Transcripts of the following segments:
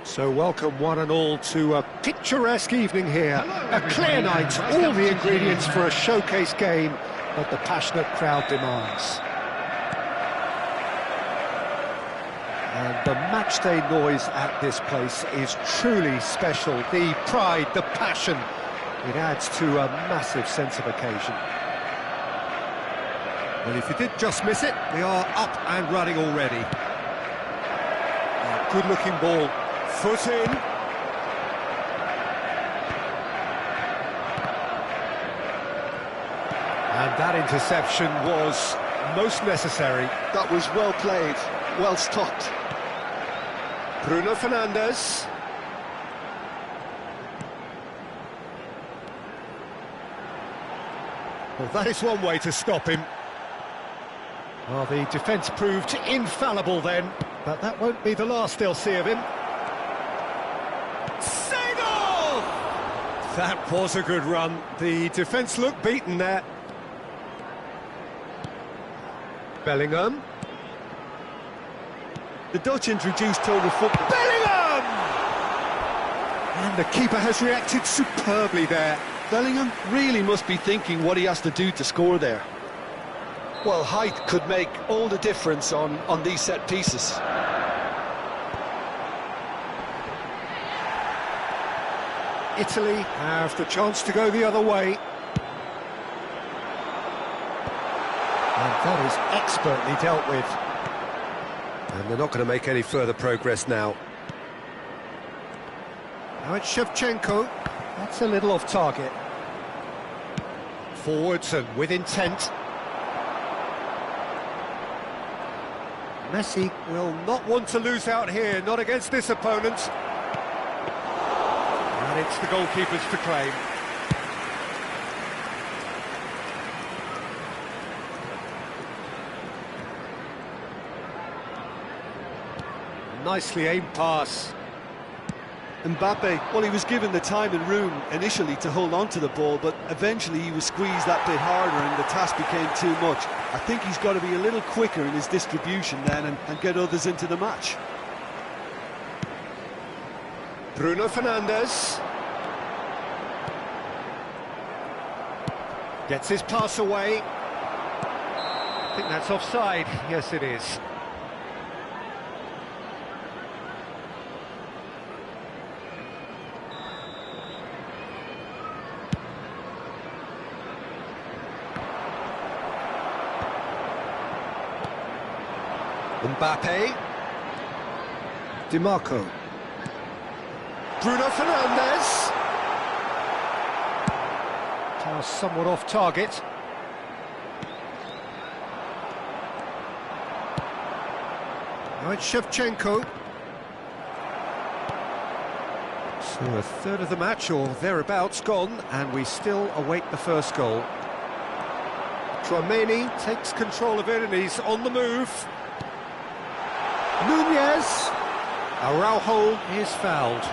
So welcome one and all to a picturesque evening here. A clear night, all the ingredients for a showcase game that the passionate crowd demands. And the matchday noise at this place is truly special. The pride, the passion, it adds to a massive sense of occasion. Well, if you did just miss it, we are up and running already. A good-looking ball. Foot in. And that interception was most necessary. That was well played, well stopped. Bruno Fernandes. Well, that is one way to stop him. Well, the defence proved infallible then, but that won't be the last they'll see of him. That was a good run. The defence looked beaten there. Bellingham. The Dutch introduced total football. Bellingham! And the keeper has reacted superbly there. Bellingham really must be thinking what he has to do to score there. Well, height could make all the difference on these set pieces. Italy have the chance to go the other way. And that is expertly dealt with. And they're not going to make any further progress now. Now it's Shevchenko. That's a little off target. Forwards and with intent. Messi will not want to lose out here, not against this opponent. And it's the goalkeepers to claim. Nicely aimed pass. Mbappe, well, he was given the time and room initially to hold on to the ball, but eventually he was squeezed that bit harder and the task became too much. I think he's got to be a little quicker in his distribution then and get others into the match. Bruno Fernandes. Gets his pass away. I think that's offside. Yes, it is. Mbappe. Di Marco. Bruno Fernandes. Pass somewhat off target. Now it's Shevchenko. So a third of the match or thereabouts gone, and we still await the first goal. Tchouaméni takes control of it and he's on the move. Nunez. Araujo is fouled.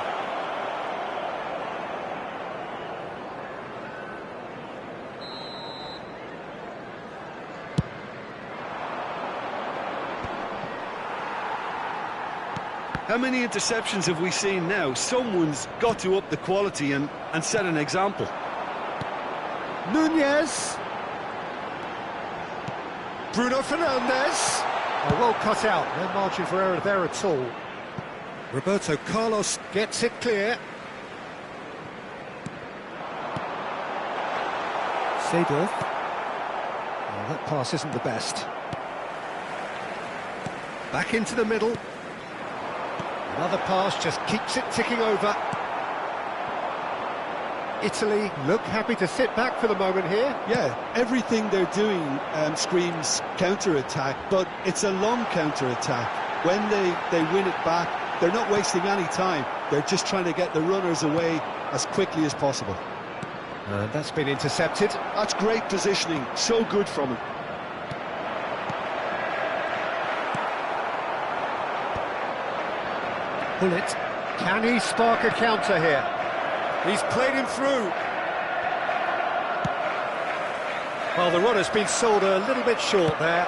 How many interceptions have we seen now? Someone's got to up the quality and set an example. Nunez. Bruno Fernandes. Oh, well cut out. No margin for error there at all. Roberto Carlos gets it clear. Seedorf. Oh, that pass isn't the best. Back into the middle. Another pass just keeps it ticking over. Italy look happy to sit back for the moment here. Yeah, everything they're doing screams counter-attack, but it's a long counter-attack. When they win it back, they're not wasting any time. They're just trying to get the runners away as quickly as possible. And that's been intercepted. That's great positioning, so good from him. Bullet. Can he spark a counter here? He's played him through. Well, the run has been sold a little bit short there.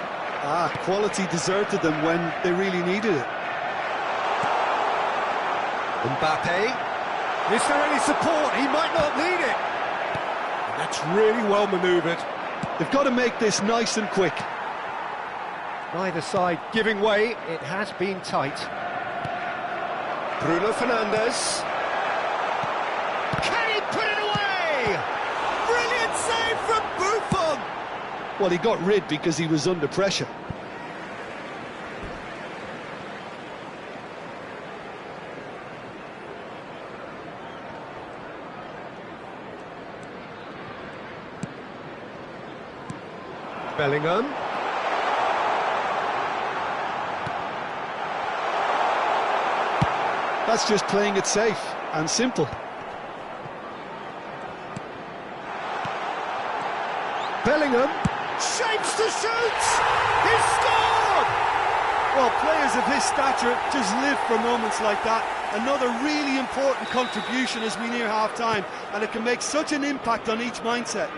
Quality deserted them when they really needed it. Mbappe. Is there any support? He might not need it. And that's really well manoeuvred. They've got to make this nice and quick. Neither side giving way. It has been tight. Bruno Fernandes. Can he put it away? Brilliant save from Buffon. Well, he got rid because he was under pressure. Bellingham. That's just playing it safe and simple. Bellingham shapes to shoot. He's scored. Well, players of his stature just live for moments like that. Another really important contribution as we near half-time, and it can make such an impact on each mindset.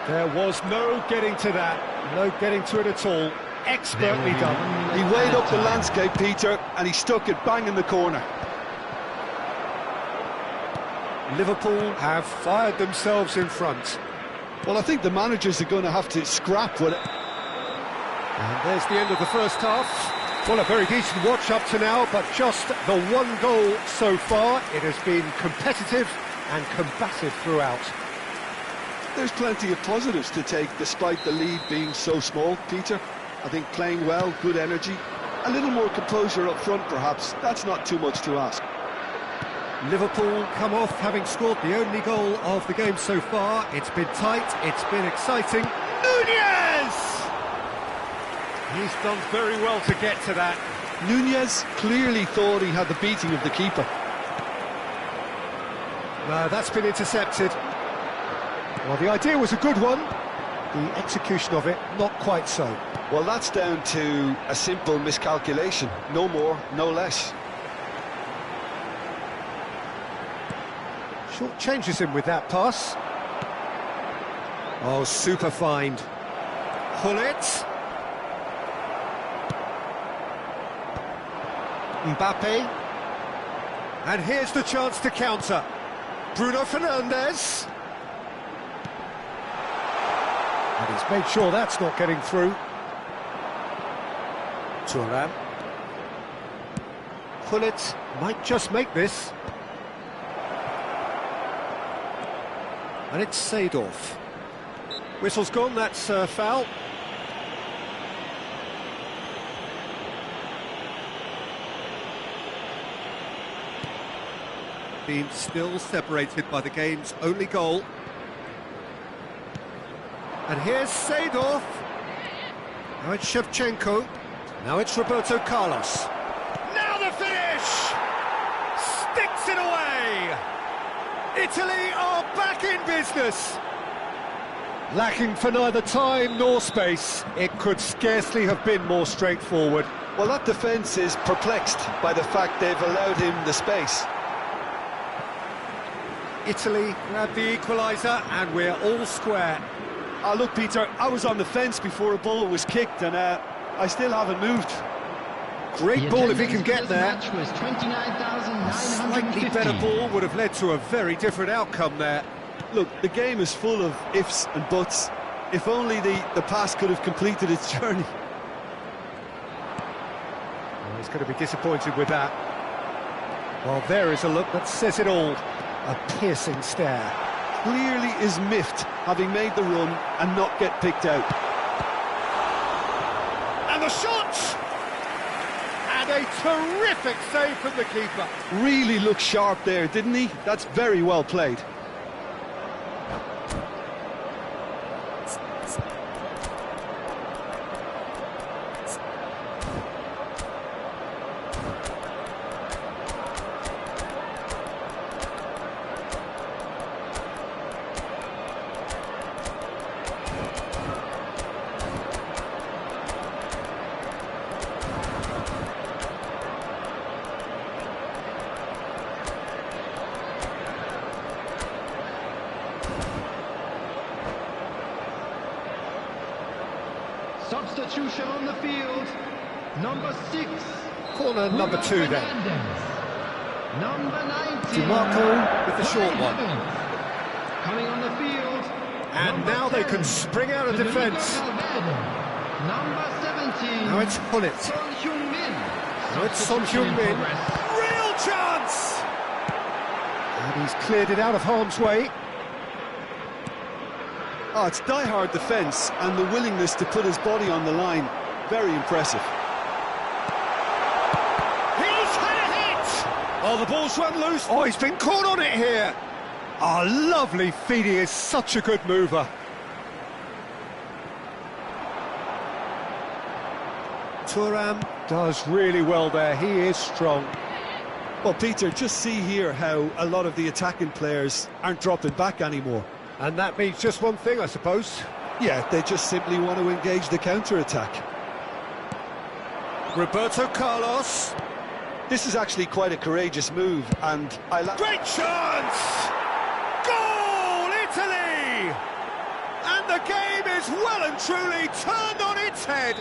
There was no getting to that, no getting to it at all. Expertly done. He weighed up the landscape, Peter, and he stuck it bang in the corner. Liverpool have fired themselves in front. Well, I think the managers are going to have to scrap with it. And there's the end of the first half. Well, a very decent watch up to now, but just the one goal so far. It has been competitive and combative throughout. There's plenty of positives to take despite the lead being so small, Peter. I think playing well, good energy, a little more composure up front perhaps. That's not too much to ask. Liverpool come off having scored the only goal of the game so far. It's been tight, it's been exciting. Nunez! He's done very well to get to that. Nunez clearly thought he had the beating of the keeper. No, that's been intercepted. Well, the idea was a good one. The execution of it, not quite so. Well, that's down to a simple miscalculation. No more, no less. Short changes him with that pass. Oh, super find. Hullet. Mbappe. And here's the chance to counter. Bruno Fernandes. And he's made sure that's not getting through. Thuram. Hullet might just make this. And it's Seedorf. Whistle's gone, that's foul. Being still separated by the game's only goal. And here's Seedorf. Now it's Shevchenko. Now it's Roberto Carlos. Now the finish! Sticks it away! Italy are back in business. Lacking for neither time nor space, it could scarcely have been more straightforward. Well, that defence is perplexed by the fact they've allowed him the space. Italy grab the equaliser and we're all square. Look, Peter, I was on the fence before a ball was kicked and I still haven't moved. Great ball if he can get there. Was A slightly better ball would have led to a very different outcome there. Look, the game is full of ifs and buts. If only the pass could have completed its journey. Well, he's going to be disappointed with that. Well, there is a look that says it all. A piercing stare. Clearly is miffed, having made the run and not get picked out. And the shot! And a terrific save from the keeper. Really looked sharp there, didn't he? That's very well played. Substitution on the field, number 6. Corner number 2 then. Number 19. DiMarco with the short one. Coming on the field. And now they can spring out of defence. Number 17. Now it's Hullet. Son Heung-min. Now it's Son Heung-min. Real chance! And he's cleared it out of harm's way. Oh, it's die-hard defence and the willingness to put his body on the line. Very impressive. He's had a hit! Oh, the ball's run loose. Oh, he's been caught on it here. Oh, lovely feed. He is such a good mover. Thuram does really well there. He is strong. Well, Peter, just see here how a lot of the attacking players aren't dropping back anymore. And that means just one thing, I suppose. Yeah, they just simply want to engage the counter-attack. Roberto Carlos. This is actually quite a courageous move, and Great chance! Goal, Italy! And the game is well and truly turned on its head.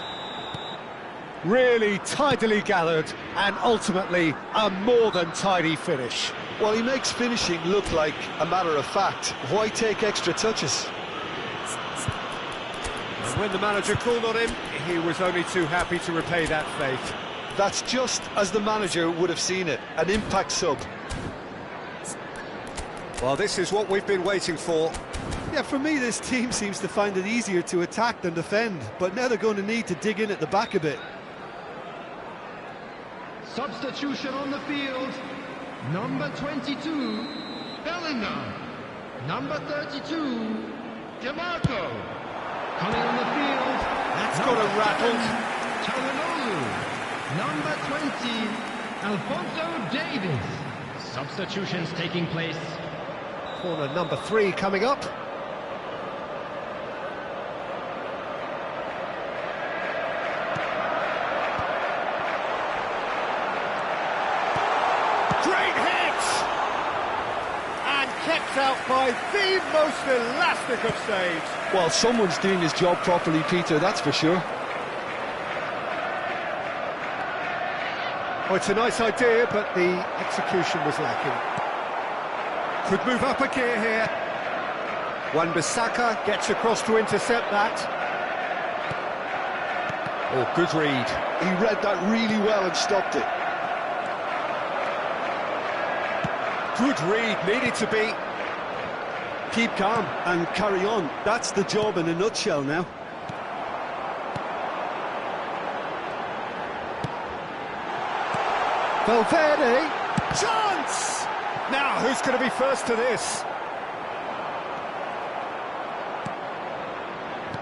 Really tidily gathered, and ultimately a more than tidy finish. Well, he makes finishing look like a matter of fact. Why take extra touches? And when the manager called on him, he was only too happy to repay that faith. That's just as the manager would have seen it, an impact sub. Well, this is what we've been waiting for. Yeah, for me, this team seems to find it easier to attack than defend, but now they're going to need to dig in at the back a bit. Substitution on the field, number 22, Bellingham. Number 32, DiMarco. Coming on the field, That's got a rattle. Calhanoglu. Number 20, Alphonso Davies. Substitutions taking place. Corner number 3 coming up. Great hit! And kept out by the most elastic of saves. Well, someone's doing his job properly, Peter, that's for sure. Oh, it's a nice idea, but the execution was lacking. Could move up a gear here. Wan-Bissaka gets across to intercept that. Oh, good read. He read that really well and stopped it. Good read, needed to be. Keep calm and carry on. That's the job in a nutshell now. Valverde, chance! Now, who's going to be first to this?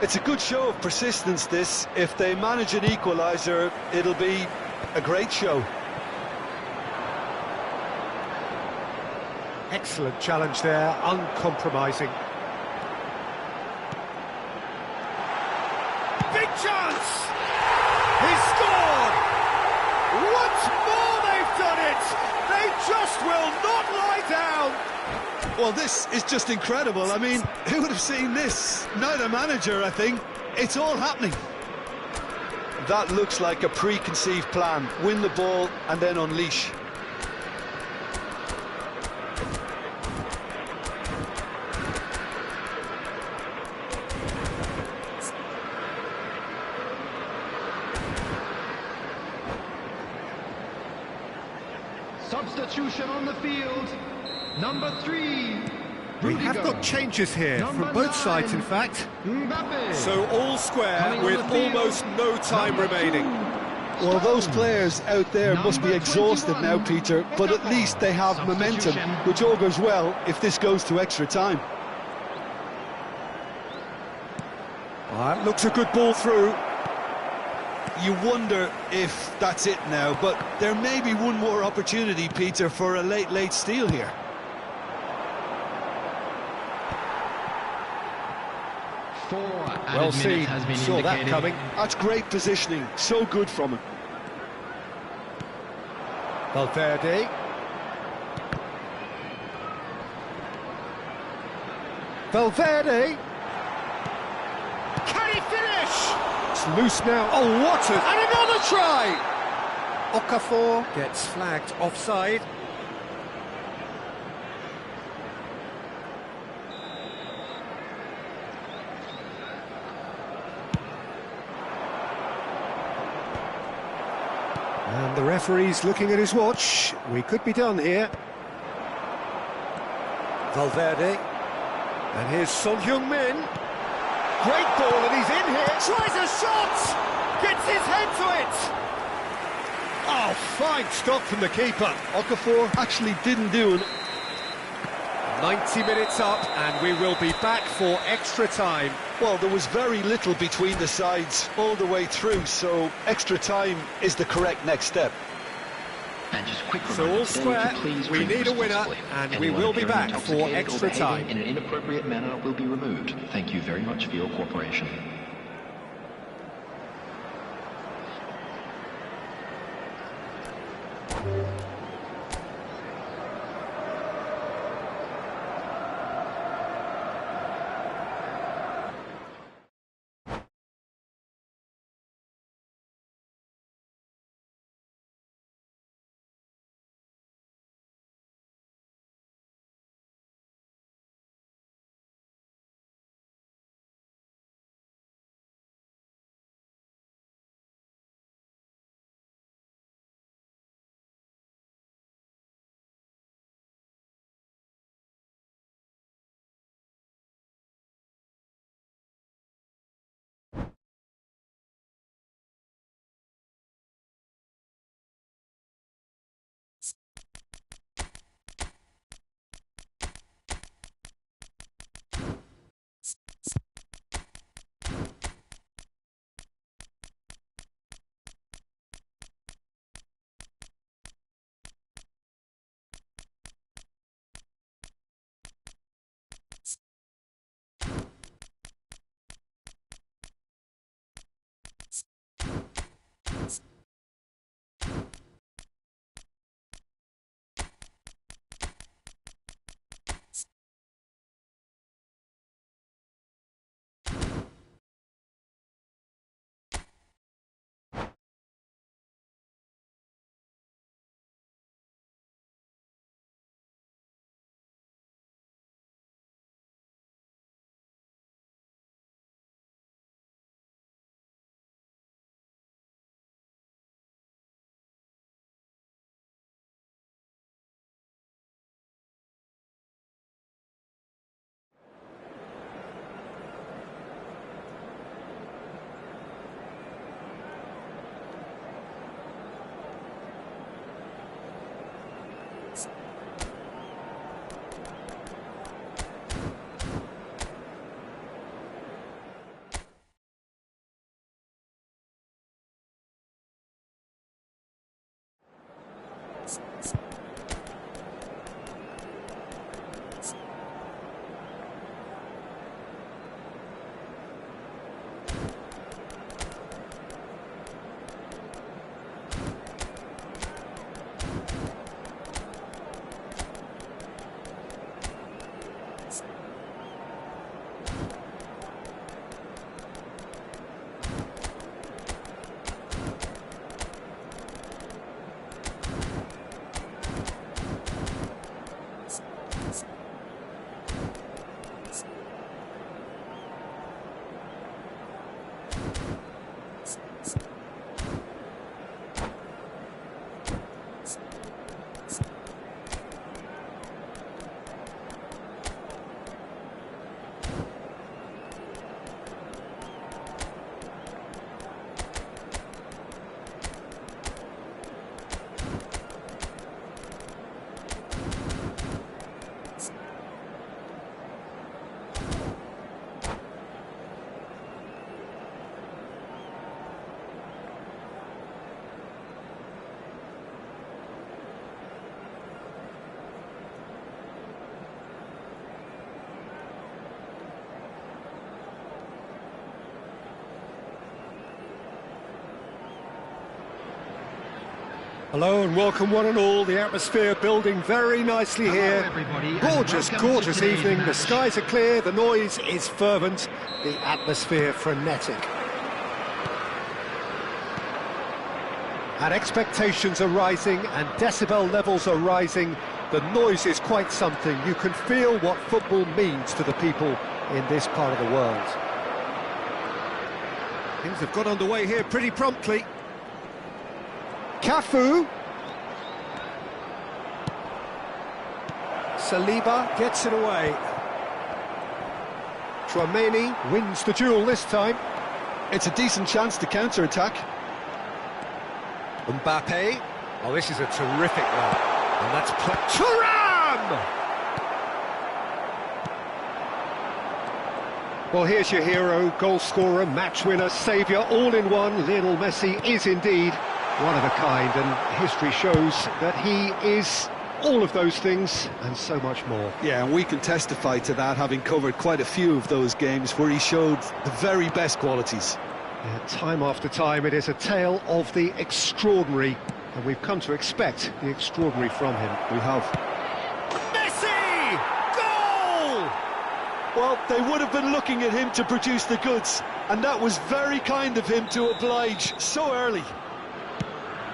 It's a good show of persistence, this. If they manage an equaliser, it'll be a great show. Excellent challenge there, uncompromising. Big chance! He scored! Once more they've done it! They just will not lie down! Well, this is just incredible. I mean, who would have seen this? Not a manager, I think. It's all happening. that looks like a preconceived plan. Win the ball and then unleash. Substitution on the field. Number 3. We have Rudiger. got changes here Number from both 9, sides, in fact. Mbappe. So all square Coming on with the field, almost no time number remaining. 2, Well, those Stones. players out there must be Number exhausted 21, now, Peter, but at least they have momentum, Substitution. which augurs well if this goes to extra time. That looks a good ball through. You wonder if that's it now, but there may be one more opportunity, Peter, for a late steal here. 4 Well added seen, minutes has been saw that indicated. coming. That's great positioning, so good from him. Valverde. Valverde. Can he finish? It's loose now. Oh, what a... And another try! Okafor gets flagged offside. And the referee's looking at his watch. We could be done here. Valverde. And here's Son Heung-min. Great ball, and he's in here. Tries a shot! Gets his head to it! Oh, fine stop from the keeper. Okafor actually didn't do it. 90 minutes up, and we will be back for extra time. Well, there was very little between the sides all the way through, so extra time is the correct next step. And just a quick So reminder all today square, to please we drink need a winner, responsibly. and we Anyone will be appearing back for intoxicated or extra behaving time. in an inappropriate manner will be removed. Thank you very much for your cooperation. Hello and welcome one and all. The atmosphere building very nicely here. everybody, and Gorgeous, welcome to gorgeous today's evening. The match. skies are clear, the noise is fervent, the atmosphere frenetic. And expectations are rising and decibel levels are rising. The noise is quite something. You can feel what football means to the people in this part of the world. Things have got underway here pretty promptly. Cafu. Saliba gets it away. Tchouaméni wins the duel this time. It's a decent chance to counter-attack. Mbappe. Oh, this is a terrific run. And that's Thuram! Well, here's your hero, goal scorer, match winner, saviour, all in one. Lionel Messi is indeed one of a kind, and history shows that he is all of those things and so much more. Yeah, and we can testify to that, having covered quite a few of those games where he showed the very best qualities. Yeah, time after time, it is a tale of the extraordinary, and we've come to expect the extraordinary from him. We have. Messi! Goal! Well, they would have been looking at him to produce the goods, and that was very kind of him to oblige so early.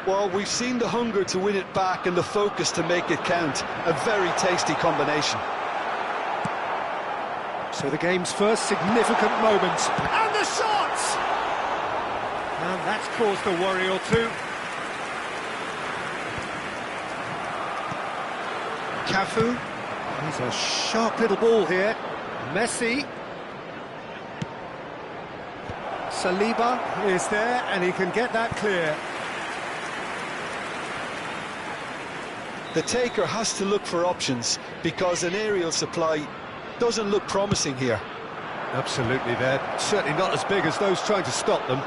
Well, we've seen the hunger to win it back and the focus to make it count. A very tasty combination. So the game's first significant moment, and the shot! And that's caused a worry or two. Cafu, he's a sharp little ball here. Messi. Saliba is there, and he can get that clear. The taker has to look for options because an aerial supply doesn't look promising here. Absolutely, they're certainly not as big as those trying to stop them.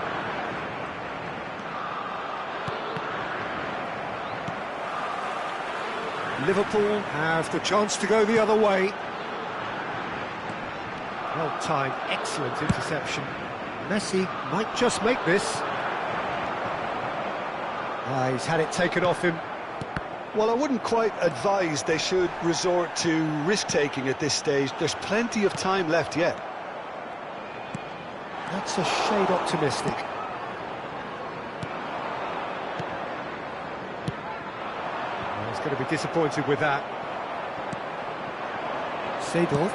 Liverpool have the chance to go the other way. Well-timed, excellent interception. Messi might just make this. He's had it taken off him. Well, I wouldn't quite advise they should resort to risk-taking at this stage. There's plenty of time left yet. That's a shade optimistic. He's going to be disappointed with that. Seedorf.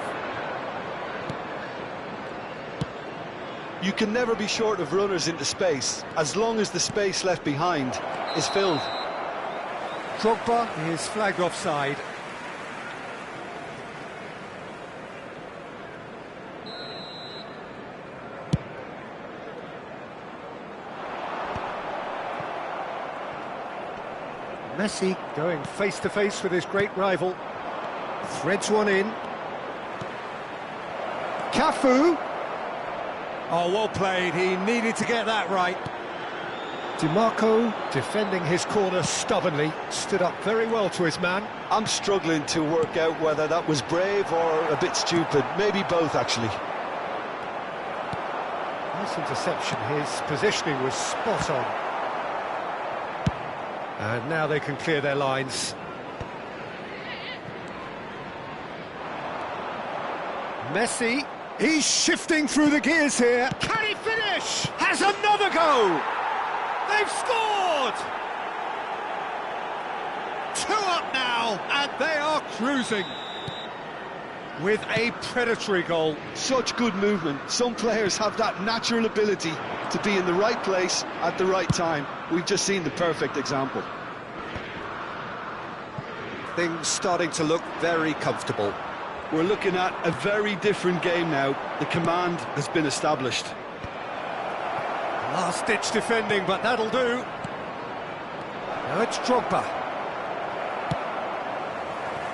You can never be short of runners into space, as long as the space left behind is filled. Drogba is flagged offside. Messi going face to face with his great rival. Threads one in. Cafu. Oh, well played. He needed to get that right. DiMarco defending his corner stubbornly, stood up very well to his man. I'm struggling to work out whether that was brave or a bit stupid. Maybe both, actually. Nice interception. His positioning was spot on. And now they can clear their lines. Messi, he's shifting through the gears here. Can he finish? Has another go! They've scored! 2 up now, and they are cruising with a predatory goal. Such good movement. Some players have that natural ability to be in the right place at the right time. We've just seen the perfect example. Things starting to look very comfortable. We're looking at a very different game now. The command has been established. Last-ditch defending, but that'll do. Now it's Drogba.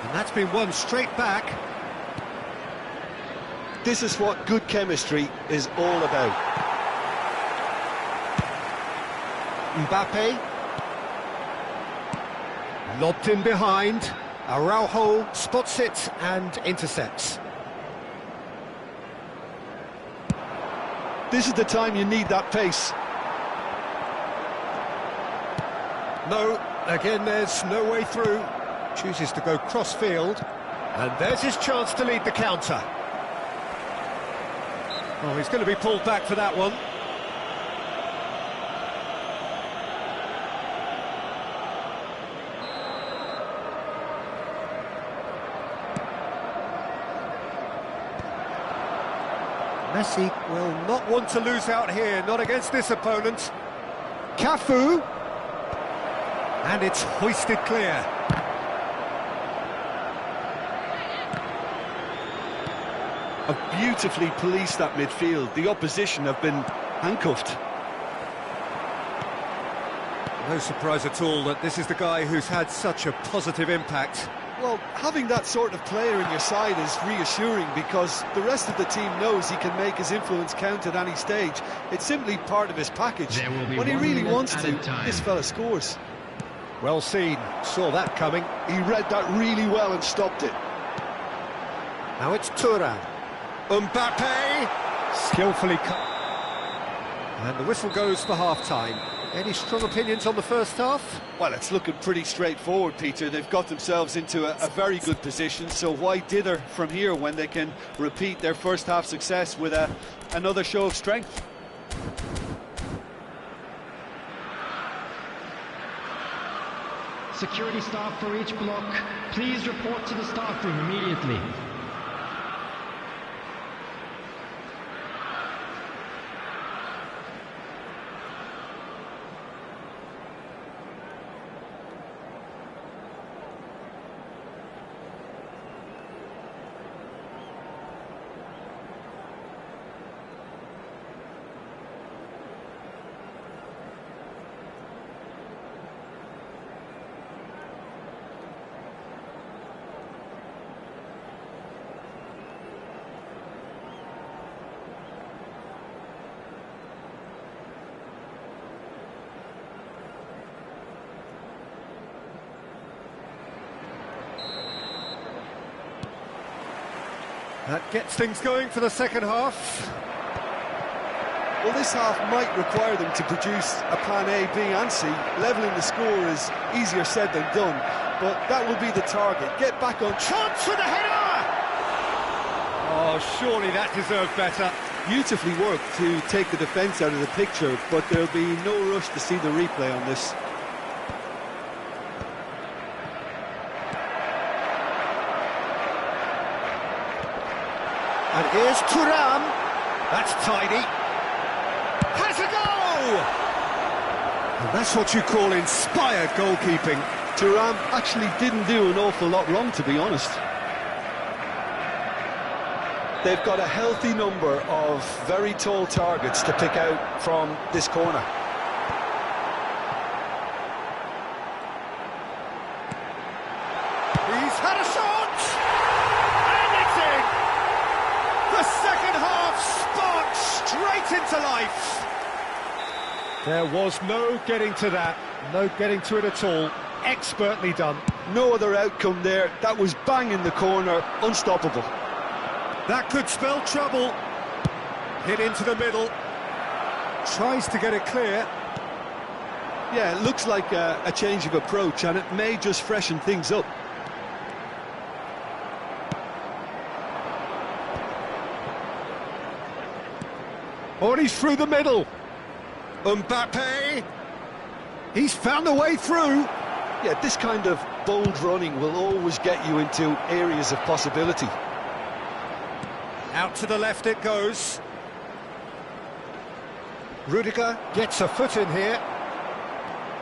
And that's been won straight back. This is what good chemistry is all about. Mbappe. Lobbed in behind. Araujo spots it and intercepts. This is the time you need that pace. No, Again, there's no way through. Chooses to go cross-field. And there's his chance to lead the counter. Oh, he's going to be pulled back for that one. Messi will not want to lose out here, not against this opponent. Cafu. And it's hoisted clear. Have beautifully policed that midfield. The opposition have been handcuffed. No surprise at all that this is the guy who's had such a positive impact. Well, having that sort of player in your side is reassuring because the rest of the team knows he can make his influence count at any stage. It's simply part of his package. When he really wants to, this fella scores. Well seen, saw that coming. He read that really well and stopped it. Now it's Thuram. Mbappe, skillfully cut. And the whistle goes for half-time. Any strong opinions on the first half? Well, it's looking pretty straightforward, Peter. They've got themselves into a very good position, so why dither from here when they can repeat their first half success with another show of strength? Security staff for each block, please report to the staff room immediately. That gets things going for the second half. Well, this half might require them to produce a plan A, B and C. Levelling the score is easier said than done, but that will be the target. Get back on... Chance for the header! Oh, surely that deserved better. Beautifully worked to take the defence out of the picture, but there'll be no rush to see the replay on this. And here's Thuram. That's tidy. Has a goal! And that's what you call inspired goalkeeping. Thuram actually didn't do an awful lot wrong, to be honest. They've got a healthy number of very tall targets to pick out from this corner. He's had a shot! And it's in! The second half sparked straight into life. There was no getting to that, no getting to it at all. Expertly done. No other outcome there. That was bang in the corner, unstoppable. That could spell trouble. Hit into the middle. Tries to get it clear. Yeah, it looks like a change of approach, and it may just freshen things up. Oh, and he's through the middle. Mbappe. He's found a way through. Yeah, this kind of bold running will always get you into areas of possibility. Out to the left it goes. Rudiger gets a foot in here.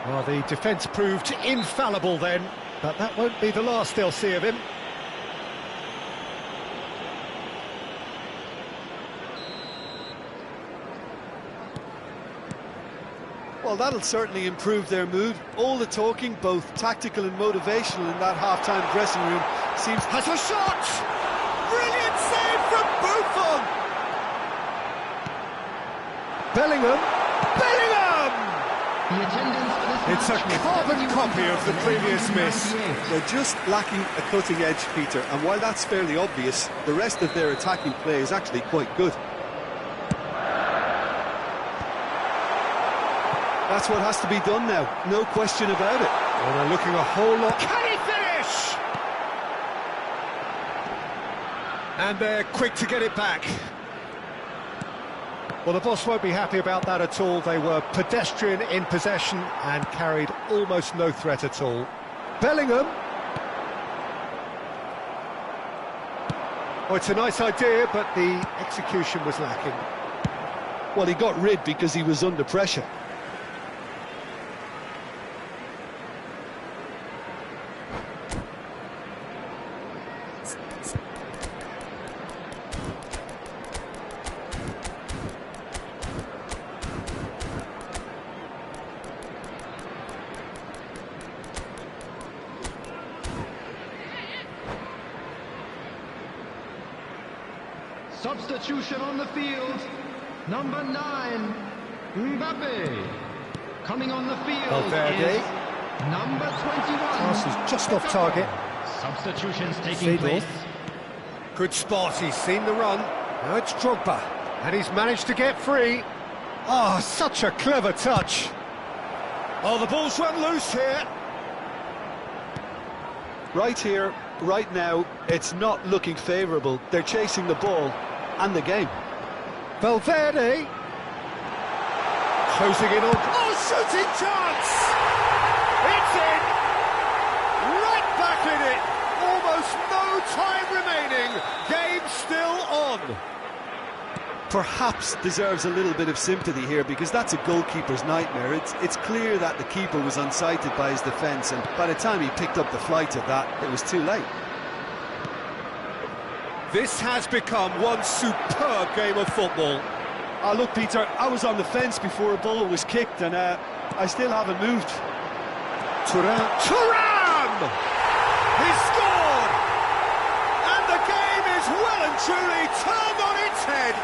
Well, the defence proved infallible then, but that won't be the last they'll see of him. Well, that'll certainly improve their mood. All the talking, both tactical and motivational in that half-time dressing room seems... Has a shot! Brilliant save from Buffon! Bellingham! Bellingham! The attendance for this It's a match was carbon 71,098. copy of the previous miss. They're just lacking a cutting edge, Peter, and while that's fairly obvious, the rest of their attacking play is actually quite good. That's what has to be done now, no question about it. Well, they're looking a whole lot... Can he finish? And they're quick to get it back. Well, the boss won't be happy about that at all. They were pedestrian in possession and carried almost no threat at all. Bellingham. Oh, it's a nice idea, but the execution was lacking. Well, he got rid because he was under pressure. Substitution on the field. Number 9, Mbappe. Coming on the field is number 21. Pass is just off target. Substitutions taking place. Good spot, he's seen the run. Now it's Drogba, and he's managed to get free. Oh, such a clever touch. Oh, the ball's run loose here. Right here, right now, it's not looking favourable. They're chasing the ball and the game. Valverde. Closing in on... Oh, shooting chance! It's in! Right back in it! Almost no time remaining. Game still on. Perhaps deserves a little bit of sympathy here, because that's a goalkeeper's nightmare. It's clear that the keeper was unsighted by his defence, and by the time he picked up the flight of that, it was too late. This has become one superb game of football. Oh, look, Peter, I was on the fence before a ball was kicked, and I still haven't moved. Thuram! He scored! And the game is well and truly turned on its head.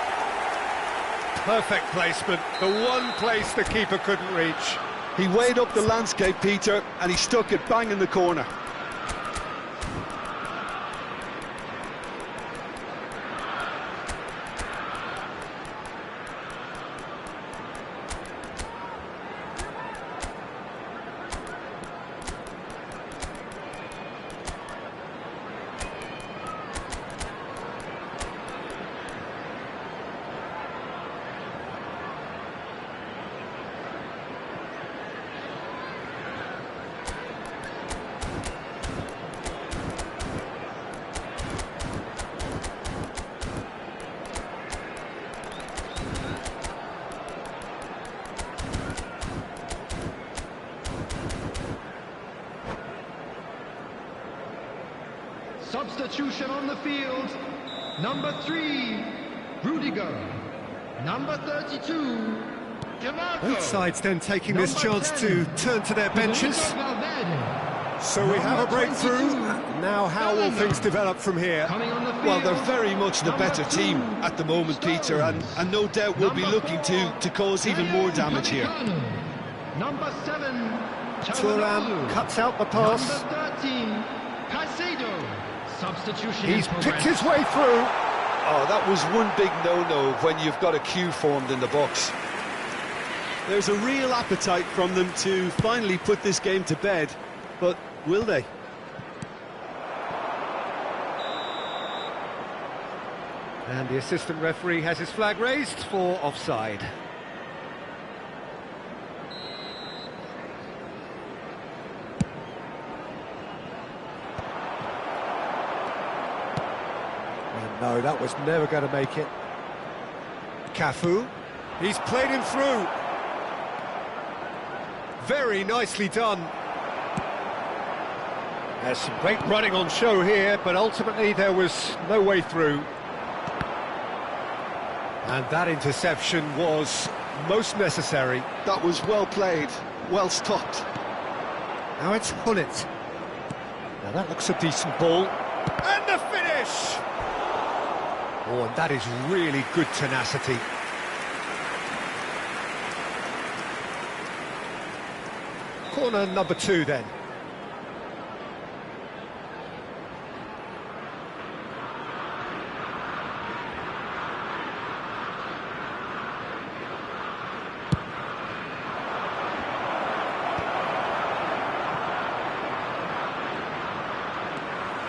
Perfect placement, the one place the keeper couldn't reach. He weighed up the landscape, Peter, and he stuck it bang in the corner. Substitution on the field. Number 3, Rudiger. Number 32, Both sides then taking this chance to turn to their benches. So we have a breakthrough. Now how will things develop from here? Well, they're very much the better team at the moment, Peter, and no doubt will be looking to cause even more damage here. Number 7, Thuram cuts out the pass. Number 13, Caicedo. Substitution. He's picked his way through. Oh, that was one big no-no when you've got a queue formed in the box. There's a real appetite from them to finally put this game to bed, but will they? And the assistant referee has his flag raised for offside. No, that was never going to make it. Cafu, he's played him through. Very nicely done. There's some great running on show here, but ultimately there was no way through. And that interception was most necessary. That was well played, well stopped. Now it's Hullet. Now that looks a decent ball. And the finish! Oh, and that is really good tenacity. Corner number 2 then.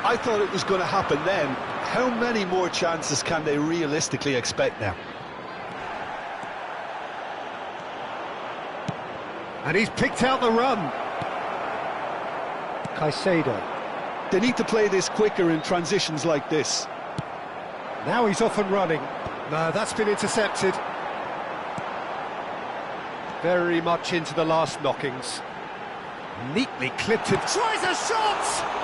I thought it was going to happen then. How many more chances can they realistically expect now? And he's picked out the run. Caicedo. They need to play this quicker in transitions like this. Now he's off and running. No, that's been intercepted. Very much into the last knockings. Neatly clipped it. Tries a shot!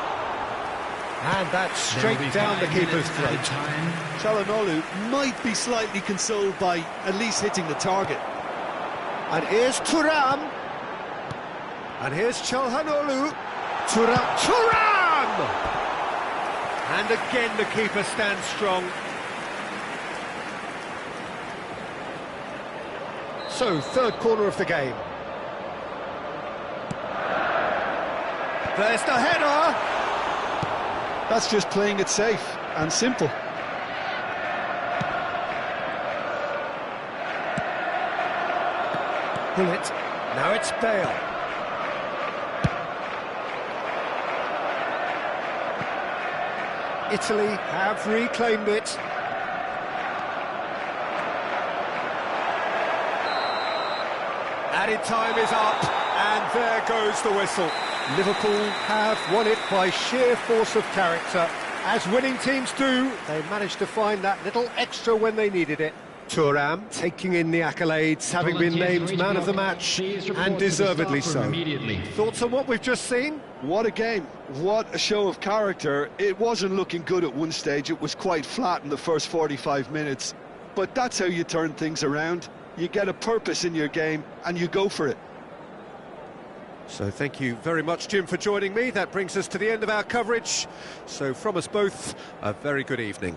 And that's straight down the keeper's throat. Çalhanoğlu might be slightly consoled by at least hitting the target. And here's Thuram. And here's Çalhanoğlu. Thuram! And again the keeper stands strong. So, third corner of the game. There's the header! That's just playing it safe and simple. Bullet. Now it's Bale. Italy have reclaimed it. Added time is up, and there goes the whistle. Liverpool have won it by sheer force of character. As winning teams do, they managed to find that little extra when they needed it. Thuram taking in the accolades, having been named man of the match, and deservedly so. Thoughts on what we've just seen? What a game, what a show of character. It wasn't looking good at one stage, it was quite flat in the first 45 minutes. But that's how you turn things around. You get a purpose in your game, and you go for it. So thank you very much, Jim, for joining me. That brings us to the end of our coverage. So from us both, a very good evening.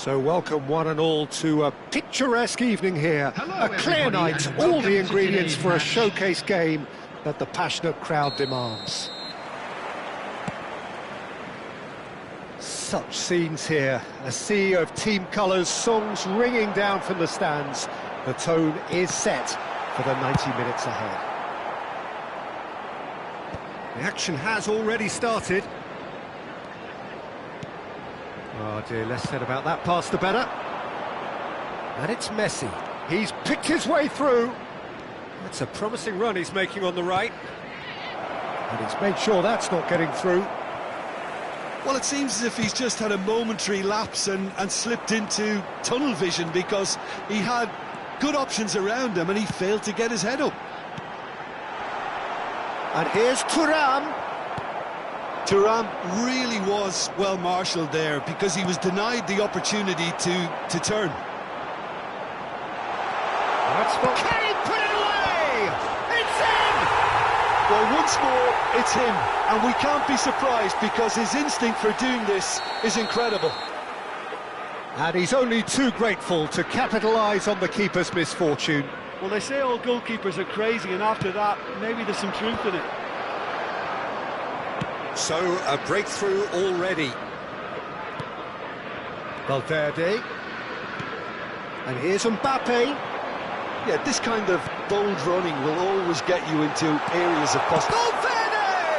So welcome one and all to a picturesque evening here. Hello, A clear everybody, night, and all welcome the to ingredients today's for a match. showcase game that the passionate crowd demands. Such scenes here, a sea of team colours, songs ringing down from the stands. The tone is set for the 90 minutes ahead. The action has already started. Oh dear, less said about that pass the better. And it's Messi. He's picked his way through. That's a promising run he's making on the right. And he's made sure that's not getting through. Well, it seems as if he's just had a momentary lapse and slipped into tunnel vision, because he had good options around him and he failed to get his head up. And here's Thuram. Thuram really was well marshalled there, because he was denied the opportunity to turn. That's what... Can he put it away? It's in! Well, once more, it's him, and we can't be surprised, because his instinct for doing this is incredible. And he's only too grateful to capitalise on the keeper's misfortune. Well, they say all goalkeepers are crazy, and after that, maybe there's some truth in it. So, a breakthrough already. Valverde. And here's Mbappe. Yeah, this kind of bold running will always get you into areas of possibility. Valverde!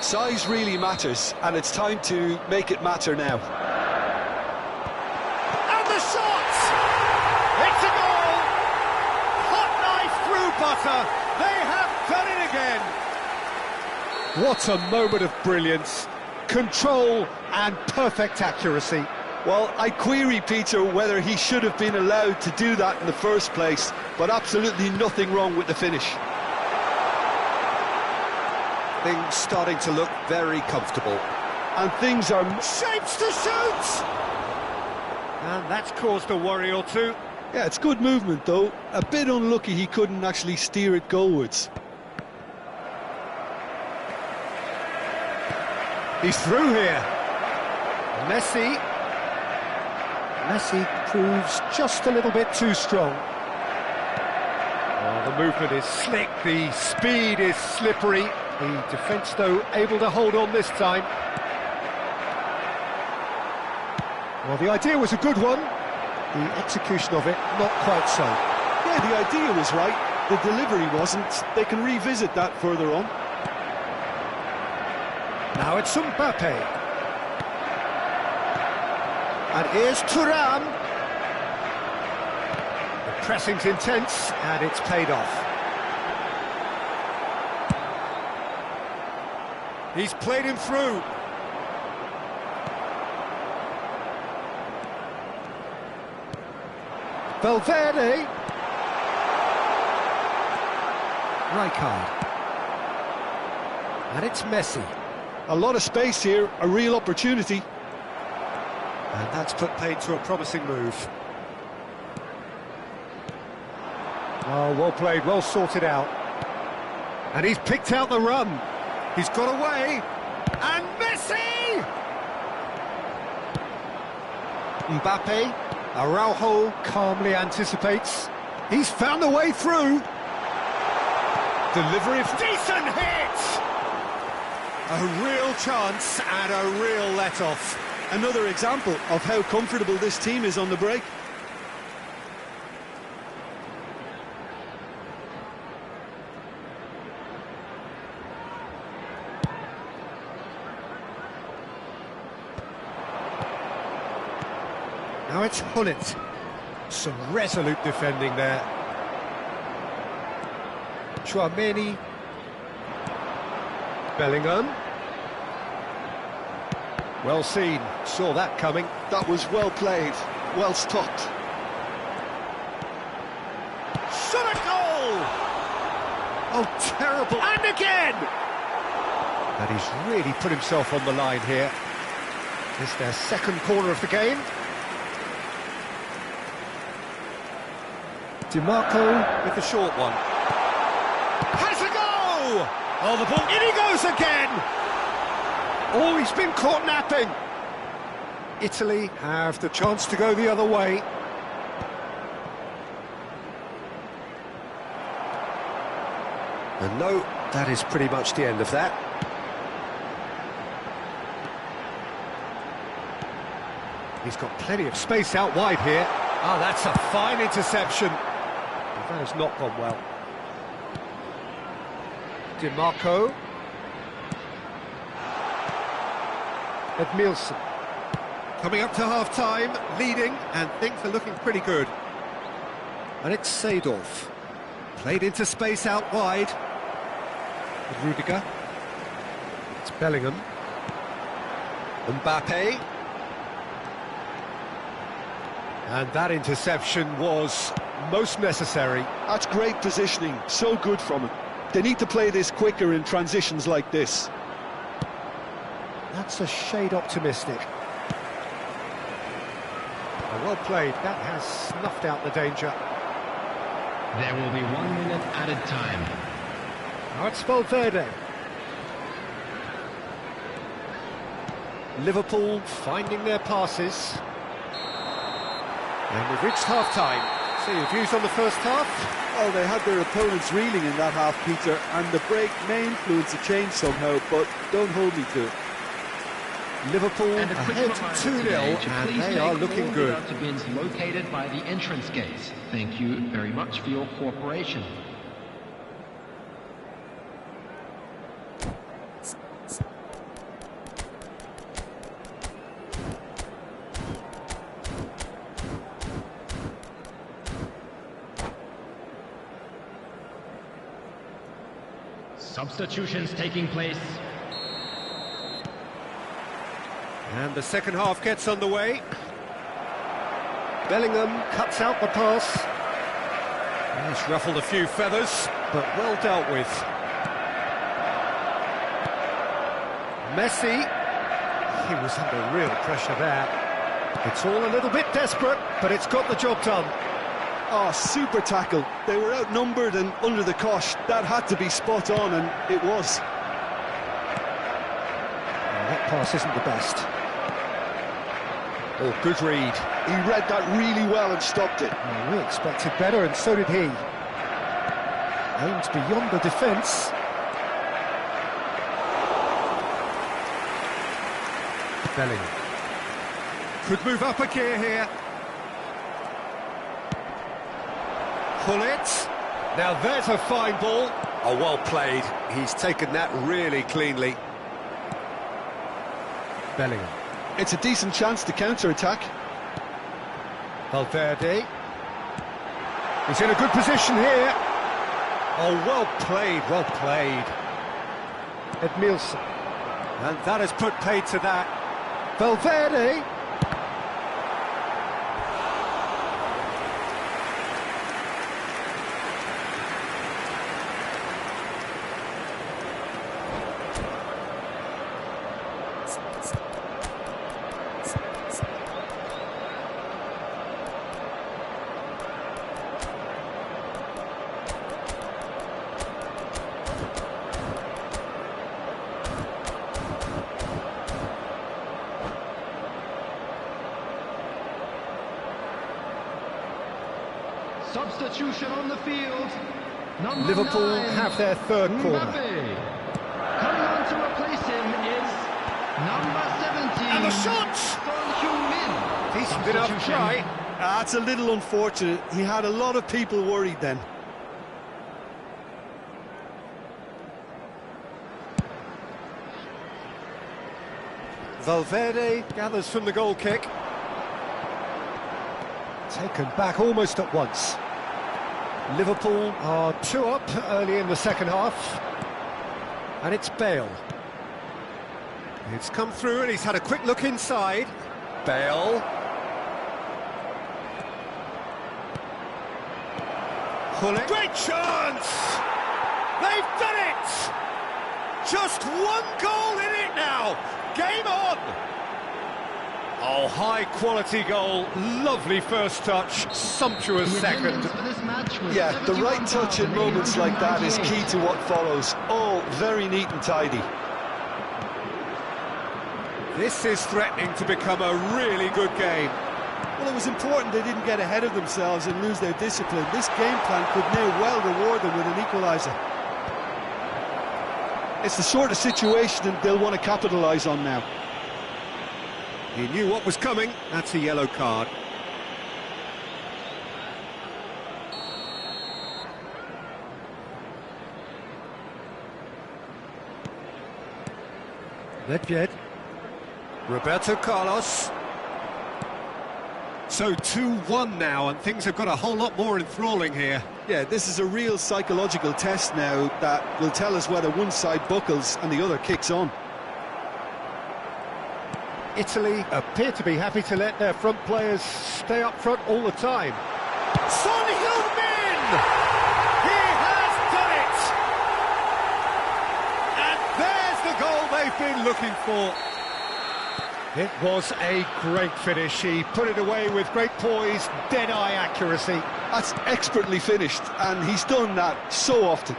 Size really matters, and it's time to make it matter now. And the shot! It's a goal! Hot knife through butter. They have done it again. What a moment of brilliance. Control and perfect accuracy. Well, I query Peter whether he should have been allowed to do that in the first place, but absolutely nothing wrong with the finish. Things starting to look very comfortable. And things are... Shapes to shoot! And that's caused a worry or two. Yeah, it's good movement, though. A bit unlucky he couldn't actually steer it goalwards. He's through here. Messi. Messi proves just a little bit too strong. Oh, the movement is slick, the speed is slippery. The defence, though, able to hold on this time. Well, the idea was a good one. The execution of it, not quite so. Yeah, the idea was right. The delivery wasn't. They can revisit that further on. Now it's Mbappe. And here's Thuram. The pressing's intense, and it's paid off. He's played him through. Valverde. Rijkaard. And it's Messi. A lot of space here, a real opportunity. And that's put paid to a promising move. Oh, well played, well sorted out. And he's picked out the run. He's got away. And Messi! Mbappe. Araujo calmly anticipates. He's found a way through. Delivery of... Decent hit! A real chance and a real let-off. Another example of how comfortable this team is on the break. Now it's Hullet. Some resolute defending there. Chouameni. Bellingham. Well seen, saw that coming. That was well played, well stopped. Shot a goal! Oh, terrible, and again! And he's really put himself on the line here. It's their second corner of the game. DiMarco with the short one. Has a go! Oh, the ball, in he goes again! Oh, he's been caught napping. Italy have the chance to go the other way. And no, that is pretty much the end of that. He's got plenty of space out wide here. Ah, that's a fine interception. That has not gone well. DiMarco. Edmilson. Coming up to half-time, leading, and things are looking pretty good. And it's Seedorf. Played into space out wide. Rudiger. It's Bellingham. Mbappe. And that interception was most necessary. That's great positioning, so good from him. They need to play this quicker in transitions like this. That's a shade optimistic. Well played, that has snuffed out the danger. There will be 1 minute added time. Now it's Valverde. Liverpool finding their passes. And we've reached half-time. So your views on the first half? Well, they had their opponents reeling in that half, Peter, and the break may influence a change somehow, but don't hold me to it. Liverpool ahead 2-0, and they are looking good. To bins located by the entrance gates. Thank you very much for your cooperation. Substitutions taking place. And the second half gets underway. Bellingham cuts out the pass. He's ruffled a few feathers, but well dealt with. Messi. He was under real pressure there. It's all a little bit desperate, but it's got the job done. Oh, super tackle. They were outnumbered and under the cosh. That had to be spot on, and it was. That pass isn't the best. Oh, good read. He read that really well and stopped it. Well, we expected better, and so did he. Aimed beyond the defence. Bellingham. Could move up a gear here. Pull it. Now there's a fine ball. Oh, well played. He's taken that really cleanly. Bellingham. It's a decent chance to counter-attack. Valverde. He's in a good position here. Oh, well played, well played. Edmilson. And that has put paid to that. Valverde. Substitution on the field. Number Liverpool 9, have their third corner. Mbappe. Coming on to replace him is number 17. And the shot! Son Heung-min. Decent enough try. That's a little unfortunate. He had a lot of people worried then. Valverde gathers from the goal kick. Taken back almost at once. Liverpool are 2 up early in the second half. And it's Bale. It's come through and he's had a quick look inside. Bale. Pull it. Great chance! They've done it! Just one goal in it now! Game on! Oh, high-quality goal, lovely first touch, sumptuous The second. attendance for this match was Yeah, the right touch in moments like that is key to what follows. All very neat and tidy. This is threatening to become a really good game. Well, it was important they didn't get ahead of themselves and lose their discipline. This game plan could now well reward them with an equaliser. It's the sort of situation they'll want to capitalise on now. He knew what was coming. That's a yellow card. Nedved. Roberto Carlos. So 2-1 now, and things have got a whole lot more enthralling here. Yeah, this is a real psychological test now that will tell us whether one side buckles and the other kicks on. Italy appear to be happy to let their front players stay up front all the time. Son Heung-min! He has done it! And there's the goal they've been looking for. It was a great finish. He put it away with great poise, dead-eye accuracy. That's expertly finished, and he's done that so often.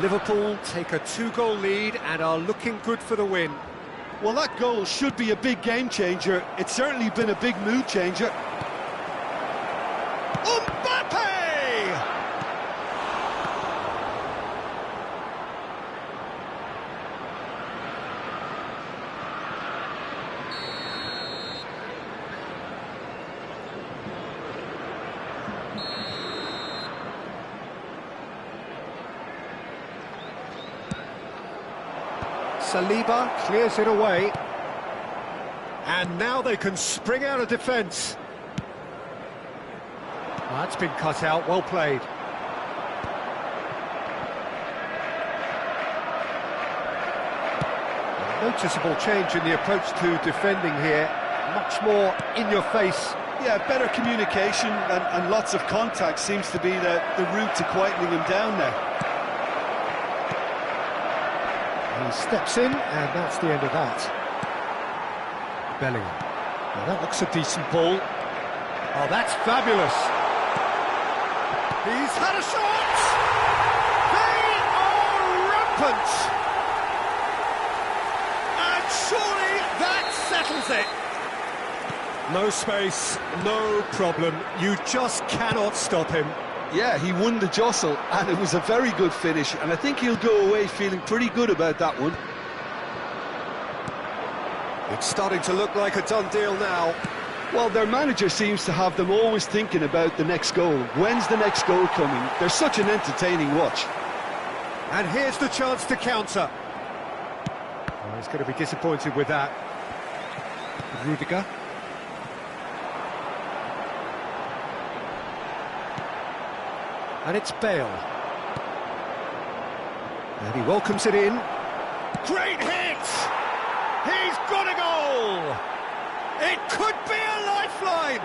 Liverpool take a 2-goal lead and are looking good for the win. Well, that goal should be a big game changer. It's certainly been a big mood changer. Mbappe! Saliba clears it away. And now they can spring out of defence. That's been cut out, well played. A noticeable change in the approach to defending here. Much more in your face. Yeah, better communication and lots of contact seems to be the route to quietening him down now. He steps in, and that's the end of that. Bellingham. Well, that looks a decent ball. Oh, that's fabulous. He's had a shot! They are rampant! And surely that settles it. No space, no problem. You just cannot stop him. Yeah, he won the jostle, and it was a very good finish, and I think he'll go away feeling pretty good about that one. It's starting to look like a done deal now. Well, their manager seems to have them always thinking about the next goal. When's the next goal coming? They're such an entertaining watch. And here's the chance to counter. Oh, he's going to be disappointed with that. Rudiger. And it's Bale. And he welcomes it in. Great hit! He's got a goal! It could be a lifeline!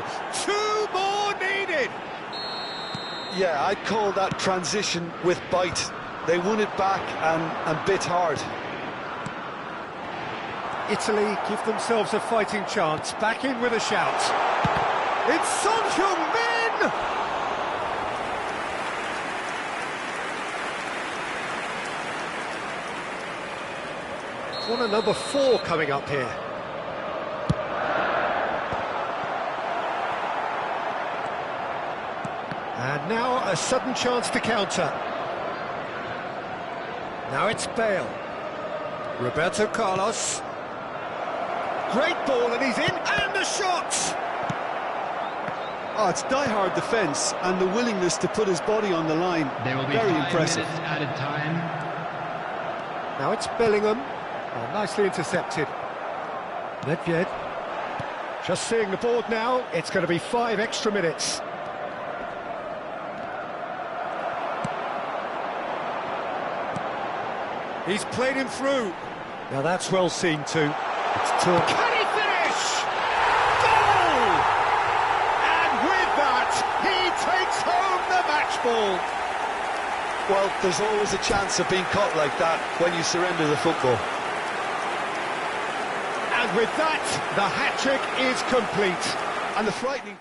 2 more needed! Yeah, I'd call that transition with bite. They won it back and bit hard. Italy give themselves a fighting chance. Back in with a shout. It's Son Heung-min! Corner number 4 coming up here. And now a sudden chance to counter. Now it's Bale. Roberto Carlos. Great ball, and he's in, and the shot! Oh, it's die-hard defence and the willingness to put his body on the line. There will be Very 5 impressive. minutes added time. Now it's Bellingham. Oh, nicely intercepted. Nedved. Just seeing the board now, it's going to be 5 extra minutes. He's played him through. Now that's well seen too. It's Can he finish? Goal! And with that, he takes home the match ball. Well, there's always a chance of being caught like that when you surrender the football. With that, the hat-trick is complete. And the frightening...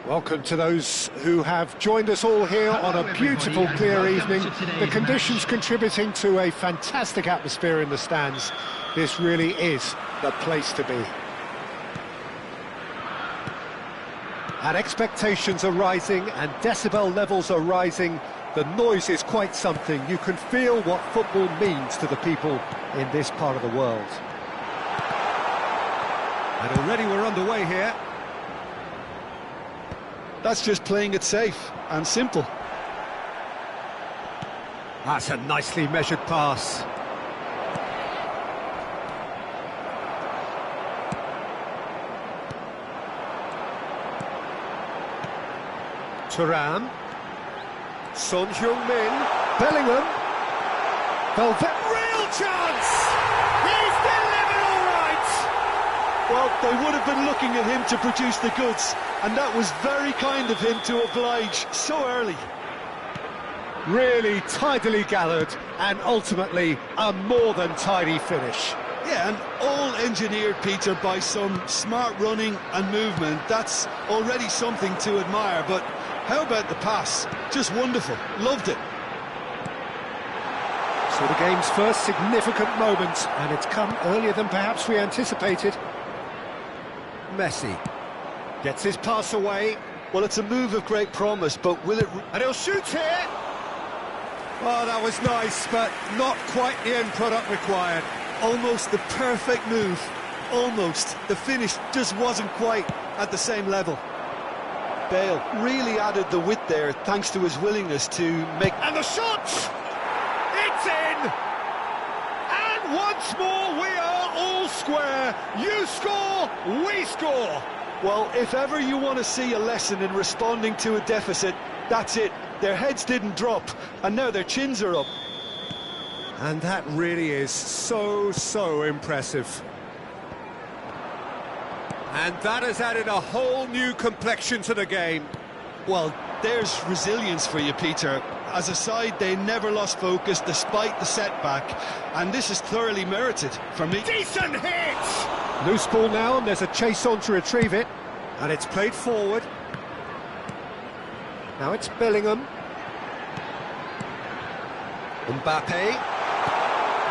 Welcome to those who have joined us all here on a beautiful, clear evening. The conditions contributing to a fantastic atmosphere in the stands. This really is the place to be. And expectations are rising and decibel levels are rising. The noise is quite something. You can feel what football means to the people in this part of the world. And already we're underway here. That's just playing it safe and simple. That's a nicely measured pass. Thuram. Son Heung-min. Bellingham. Velvet. Real chance! He's delivered all right! Well, they would have been looking at him to produce the goods, and that was very kind of him to oblige so early. Really tidily gathered, and ultimately a more than tidy finish. Yeah, and all engineered, Peter, by some smart running and movement. That's already something to admire, but how about the pass? Just wonderful. Loved it. So the game's first significant moment, and it's come earlier than perhaps we anticipated. Messi gets his pass away. Well, it's a move of great promise, but will it... And he'll shoot here! Oh, that was nice, but not quite the end product required. Almost the perfect move. Almost. The finish just wasn't quite at the same level. Bale really added the width there, thanks to his willingness to make... And the shot! It's in! And once more we are all square. You score, we score. Well, if ever you want to see a lesson in responding to a deficit, that's it. Their heads didn't drop, and now their chins are up. And that really is so impressive. And that has added a whole new complexion to the game. Well, there's resilience for you, Peter. As a side, they never lost focus despite the setback, and this is thoroughly merited for me. Decent hit! Loose ball now, and there's a chase on to retrieve it. And it's played forward. Now it's Bellingham. Mbappe.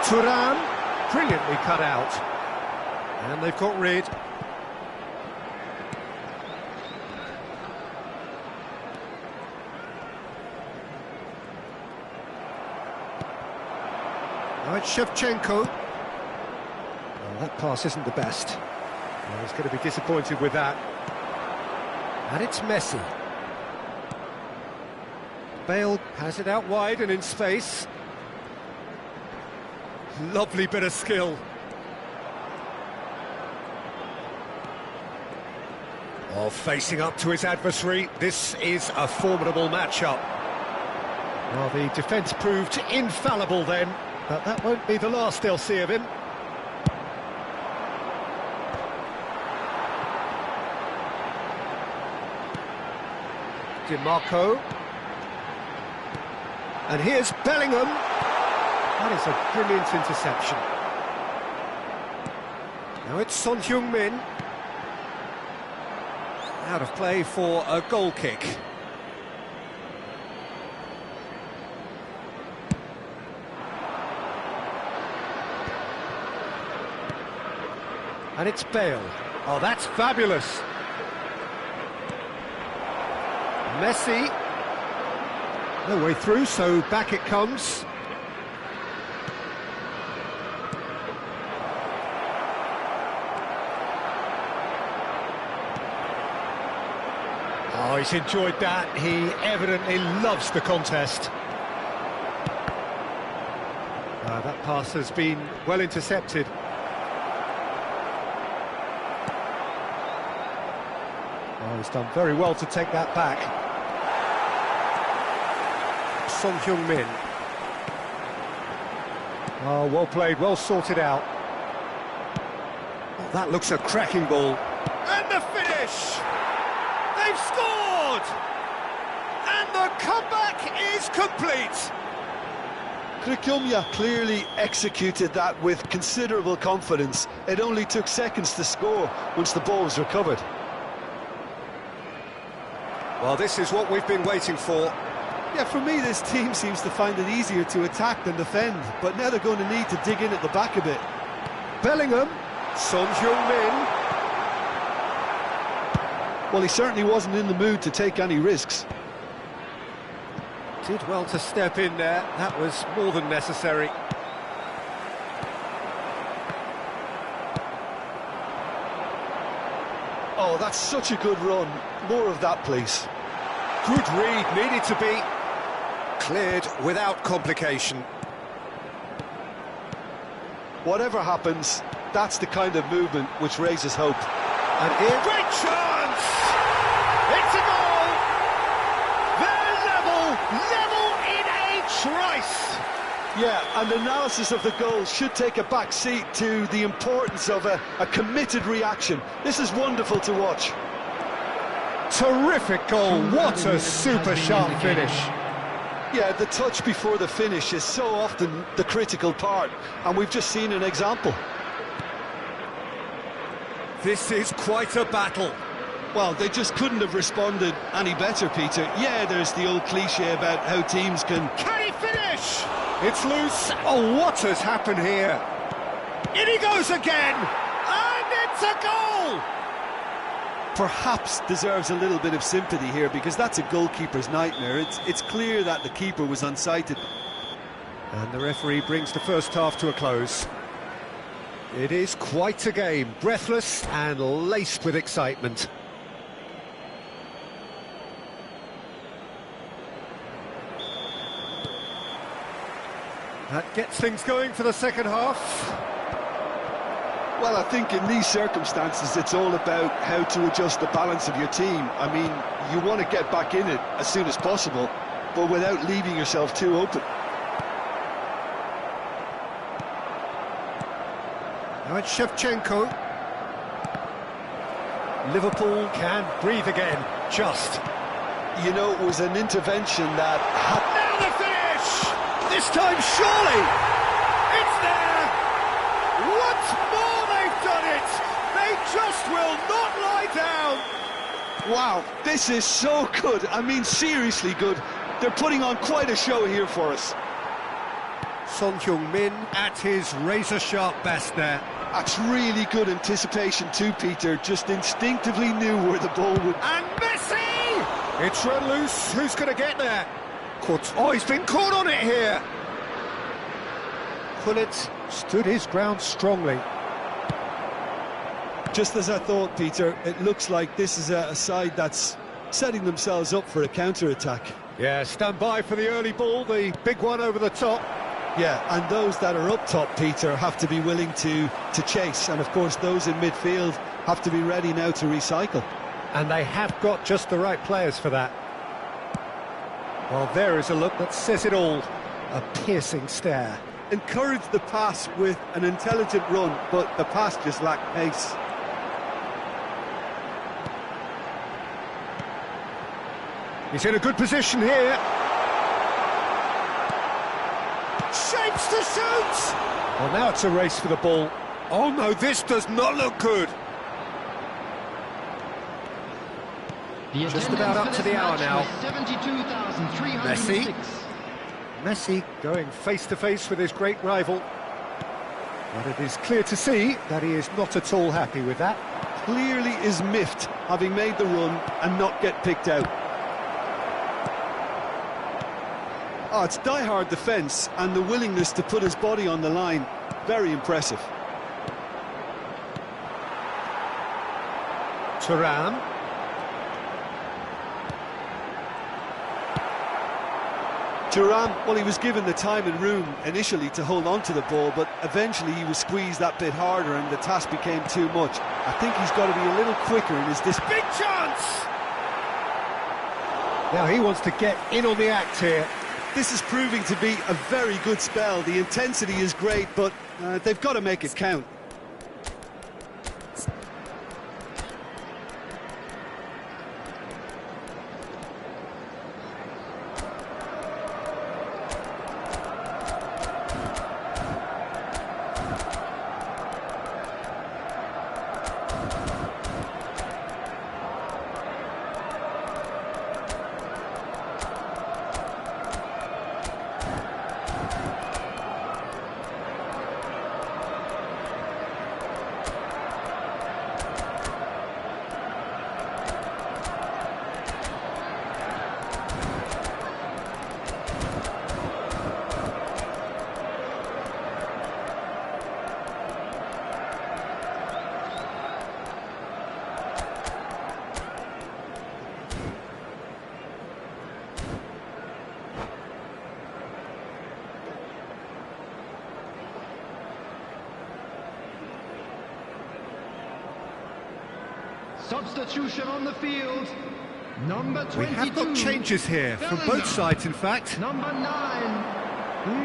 Thuram. Brilliantly cut out. And they've got rid. Now it's Shevchenko. Well, that pass isn't the best. Well, he's going to be disappointed with that. And it's Messi. Bale has it out wide and in space. Lovely bit of skill. Oh, facing up to his adversary. This is a formidable matchup. Well, the defence proved infallible then, but that won't be the last they'll see of him. DiMarco. And here's Bellingham. That is a brilliant interception. Now it's Son Heung-min. Out of play for a goal kick. And it's Bale. Oh, that's fabulous. Messi. No way through, so back it comes. Oh, he's enjoyed that. He evidently loves the contest. That pass has been well intercepted. Oh, he's done very well to take that back. Son Heung-min. Oh, well played, well sorted out. Oh, that looks a cracking ball. And the finish! They've scored! And the comeback is complete! Krikumya clearly executed that with considerable confidence. It only took seconds to score once the ball was recovered. Well, this is what we've been waiting for. Yeah, for me, this team seems to find it easier to attack than defend, but now they're going to need to dig in at the back a bit. Bellingham, Son Heung-min. Well, he certainly wasn't in the mood to take any risks. Did well to step in there. That was more than necessary. Oh, that's such a good run. More of that, please. Good read, needed to be cleared without complication. Whatever happens, that's the kind of movement which raises hope. And here, great chance! It's a goal! They're level in a trice! Yeah, and analysis of the goal should take a back seat to the importance of a committed reaction. This is wonderful to watch. Terrific goal, what a super sharp finish. Yeah, the touch before the finish is so often the critical part, and we've just seen an example. This is quite a battle. Well, they just couldn't have responded any better, Peter. Yeah, there's the old cliche about how teams can... Can he finish? It's loose. Oh, what has happened here? In he goes again! And it's a goal! Perhaps deserves a little bit of sympathy here, because that's a goalkeeper's nightmare. It's clear that the keeper was unsighted. And the referee brings the first half to a close. It is quite a game, breathless and laced with excitement. That gets things going for the second half. Well, I think in these circumstances, it's all about how to adjust the balance of your team. I mean, you want to get back in it as soon as possible, but without leaving yourself too open. Now it's Shevchenko. Liverpool can breathe again, just. You know, it was an intervention that had... Now the finish! This time, surely! It's there! Once more they've done it! They just will not lie down! Wow, this is so good. I mean, seriously good. They're putting on quite a show here for us. Son Heung-min at his razor-sharp best there. That's really good anticipation too, Peter. Just instinctively knew where the ball would... And Messi! It's run loose. Who's going to get there? Caught. Oh, he's been caught on it here. Gullit stood his ground strongly. Just as I thought, Peter, it looks like this is a side that's setting themselves up for a counter-attack. Yeah, stand by for the early ball, the big one over the top. Yeah, and those that are up top, Peter, have to be willing to chase. And, of course, those in midfield have to be ready now to recycle. And they have got just the right players for that. Well, there is a look that says it all. A piercing stare. Encouraged the pass with an intelligent run, but the pass just lacked pace. He's in a good position here. Shapes to shoot! Well, now it's a race for the ball. Oh no, this does not look good. Just about up to the hour now. Messi. Messi going face-to-face with his great rival. But it is clear to see that he is not at all happy with that. Clearly is miffed, having made the run and not get picked out. Oh, it's die-hard defence and the willingness to put his body on the line. Very impressive. Thuram. Thuram, well, he was given the time and room initially to hold on to the ball, but eventually he was squeezed that bit harder and the task became too much. I think he's got to be a little quicker in his Big chance! Now he wants to get in on the act here. This is proving to be a very good spell. The intensity is great, but they've got to make it count. Substitution on the field. Number 22. We have got changes here from both sides, in fact. Number 9,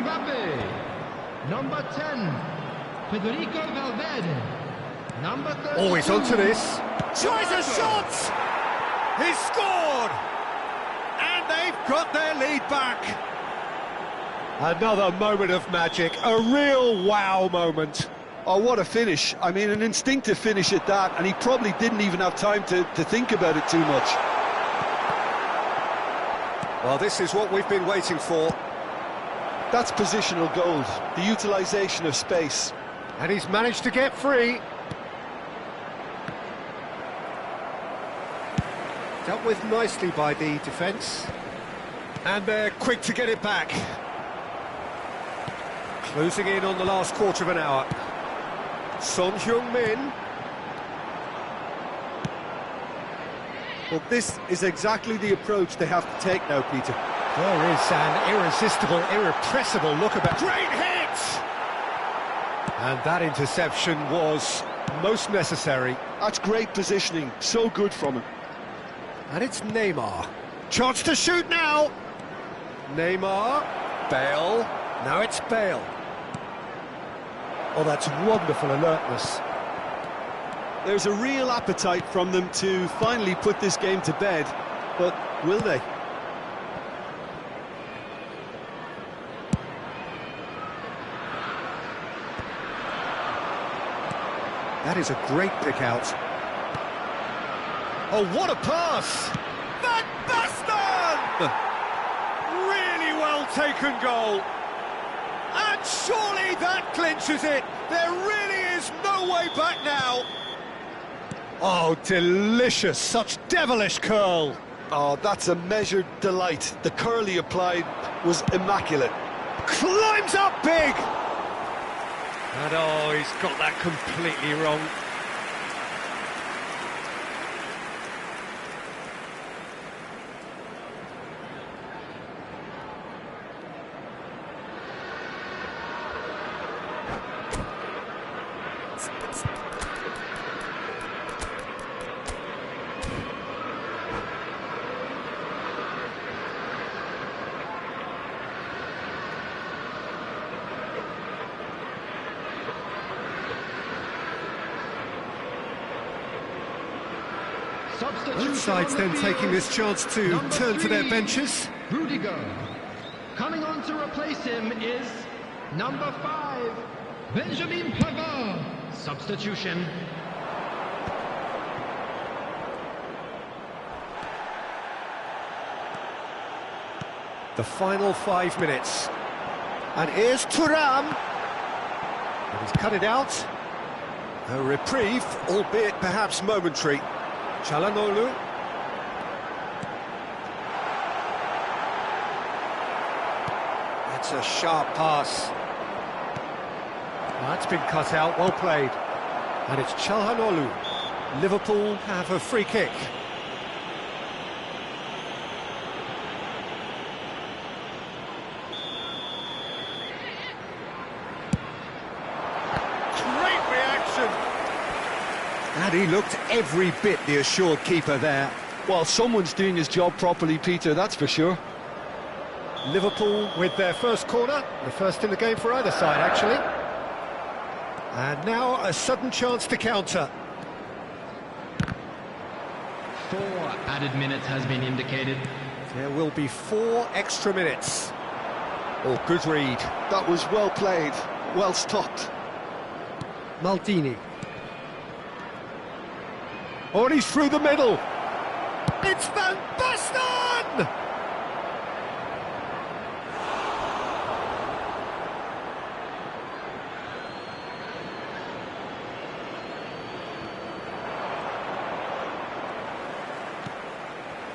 Mbappe. Number 10, Federico Valverde. Number 32. Always onto this. Tries a shot! He's scored! And they've got their lead back. Another moment of magic, a real wow moment. Oh, what a finish. I mean, an instinctive finish at that, and he probably didn't even have time to think about it too much. Well, this is what we've been waiting for. That's positional gold, the utilisation of space. And he's managed to get free. Dealt with nicely by the defence. And they're quick to get it back. Closing in on the last quarter of an hour. Son Heung-min. Well, this is exactly the approach they have to take now, Peter. There is an irresistible, irrepressible look about. Great hit! And that interception was most necessary. That's great positioning, so good from him. And it's Neymar. Chance to shoot now! Neymar, Bale, now it's Bale. Oh, that's wonderful alertness. There's a real appetite from them to finally put this game to bed, but will they? That is a great pick out. Oh, what a pass! Van Basten! Really well taken goal. And surely that clinches it. There really is no way back now. Oh, delicious. Such devilish curl. Oh, that's a measured delight. The curl he applied was immaculate. Climbs up big. And oh, he's got that completely wrong. Both sides then taking this chance to turn to their benches. Rudiger. Coming on to replace him is number 5, Benjamin Pavard. Substitution. The final 5 minutes. And here's Thuram. And he's cut it out. A reprieve, albeit perhaps momentary. Çalhanoğlu. That's a sharp pass. That's been cut out, well played. And it's Çalhanoğlu. Liverpool have a free kick. Great reaction. And he looked every bit the assured keeper there. Well, someone's doing his job properly, Peter, that's for sure. Liverpool with their first corner, the first in the game for either side, actually. And now a sudden chance to counter. 4 added minutes has been indicated. There will be 4 extra minutes. Oh, good read. That was well played, well stopped. Maldini. Oh, and he's through the middle. It's Van Basten!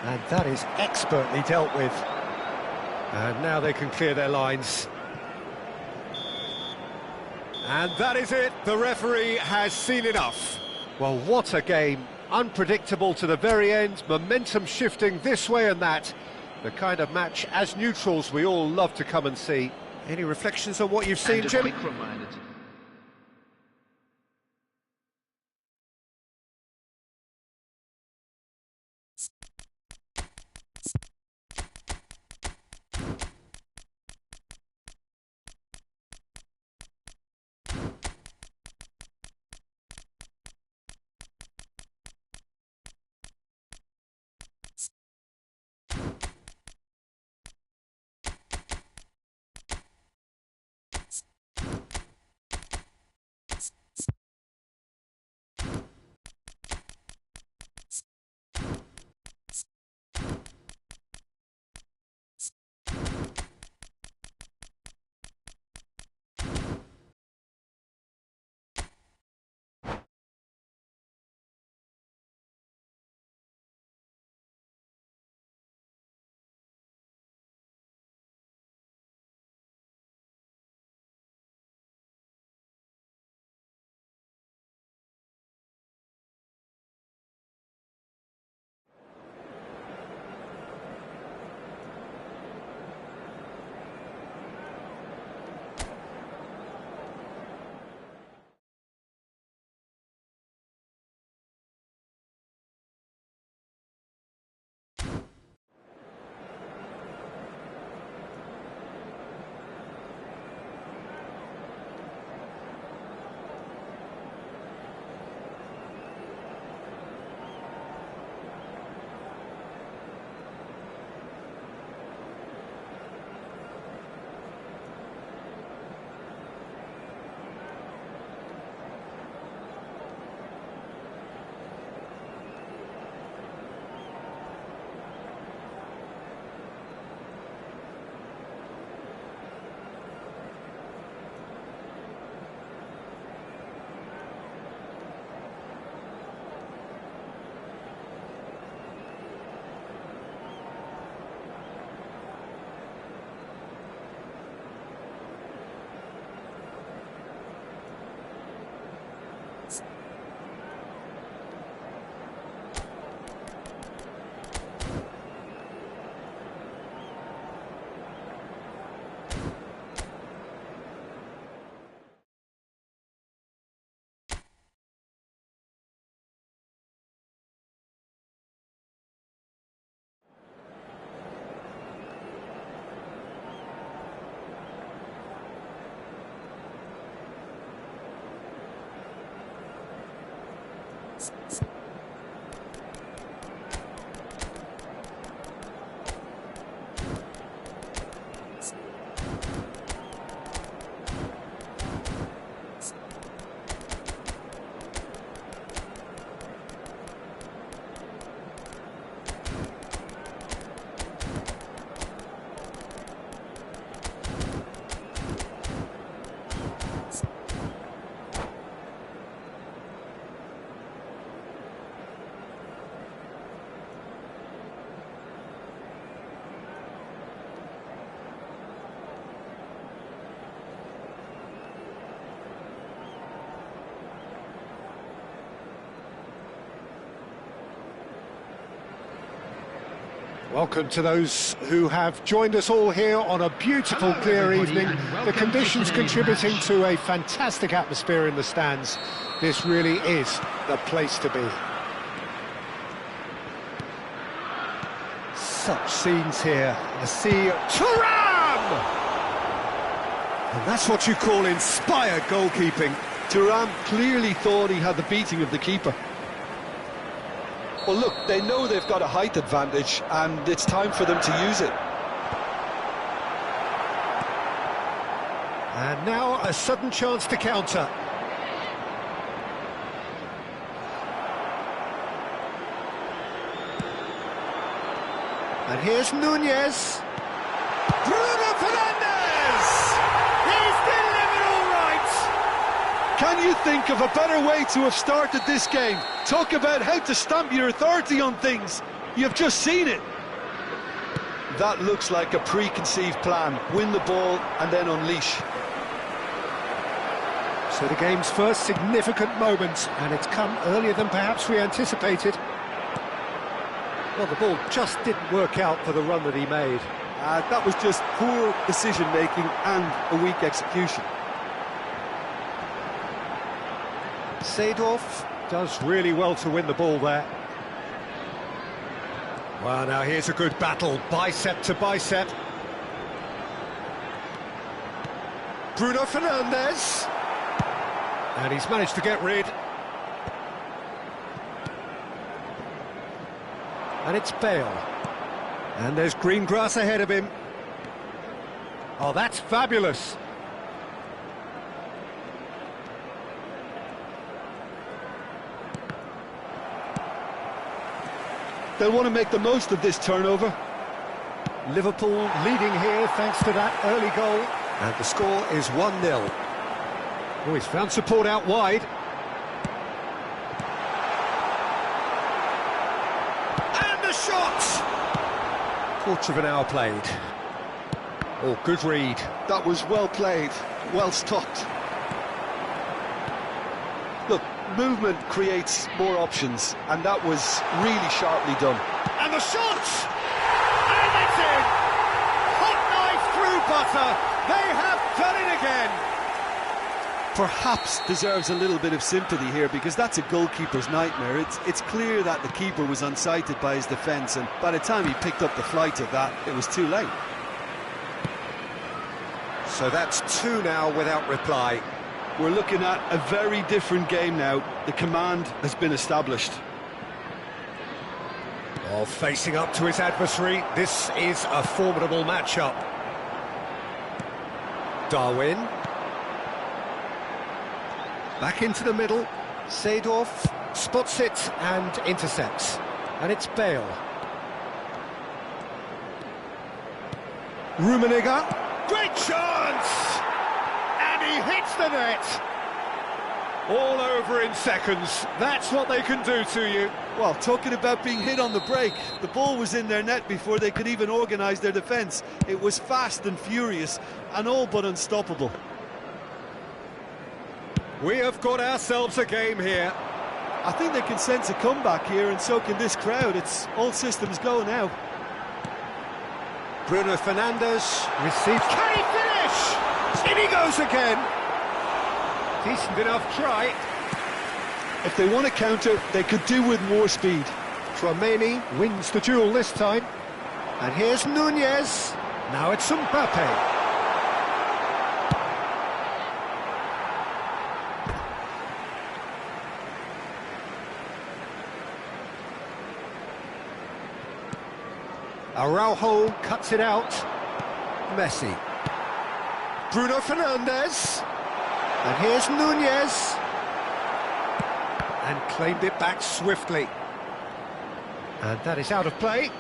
And that is expertly dealt with. And now they can clear their lines. And that is it. The referee has seen enough. Well, what a game. Unpredictable to the very end, momentum shifting this way and that. The kind of match, as neutrals, we all love to come and see. Any reflections on what you've seen, Jim? Quick reminder Welcome to those who have joined us all here on a beautiful, clear evening. The conditions contributing to a fantastic atmosphere in the stands. This really is the place to be. Such scenes here. A sea of Thuram! And that's what you call inspired goalkeeping. Thuram clearly thought he had the beating of the keeper. Well, look, they know they've got a height advantage, and it's time for them to use it. And now a sudden chance to counter. And here's Nunez. Bruno Fernandes! He's delivered all right! Can you think of a better way to have started this game? Talk about how to stamp your authority on things. You've just seen it. That looks like a preconceived plan. Win the ball and then unleash. So the game's first significant moment, and it's come earlier than perhaps we anticipated. Well, the ball just didn't work out for the run that he made. That was just poor decision-making and a weak execution. Seedorf does really well to win the ball there. Well, now here's a good battle, bicep to bicep. Bruno Fernandes. And he's managed to get rid. And it's Bale. And there's green grass ahead of him. Oh, that's fabulous. They'll want to make the most of this turnover. Liverpool leading here thanks to that early goal. And the score is 1-0. Oh, he's found support out wide. And the shot! Quarter of an hour played. Oh, good read. That was well played, well stopped. Look, movement creates more options, and that was really sharply done. And the shot! And it's in! Hot knife through butter! They have done it again! Perhaps deserves a little bit of sympathy here, because that's a goalkeeper's nightmare. It's clear that the keeper was unsighted by his defence, and by the time he picked up the flight of that, it was too late. So that's 2 now without reply. We're looking at a very different game now. The command has been established. Oh, facing up to his adversary, this is a formidable matchup. Darwin. Back into the middle. Seedorf spots it and intercepts. And it's Bale. Rummenigge. Great chance! And he hits the net. All over in seconds. That's what they can do to you. Well, talking about being hit on the break, the ball was in their net before they could even organise their defence. It was fast and furious and all but unstoppable. We have got ourselves a game here. I think they can sense a comeback here, and so can this crowd. It's all systems go now. Bruno Fernandes receives. Can he finish? In he goes again. Decent enough try. If they want to counter, they could do with more speed. Tchouaméni wins the duel this time. And here's Nunez. Now it's Mbappe. Araujo cuts it out. Messi. Bruno Fernandes. And here's Nunez. And claimed it back swiftly. And that is out of play.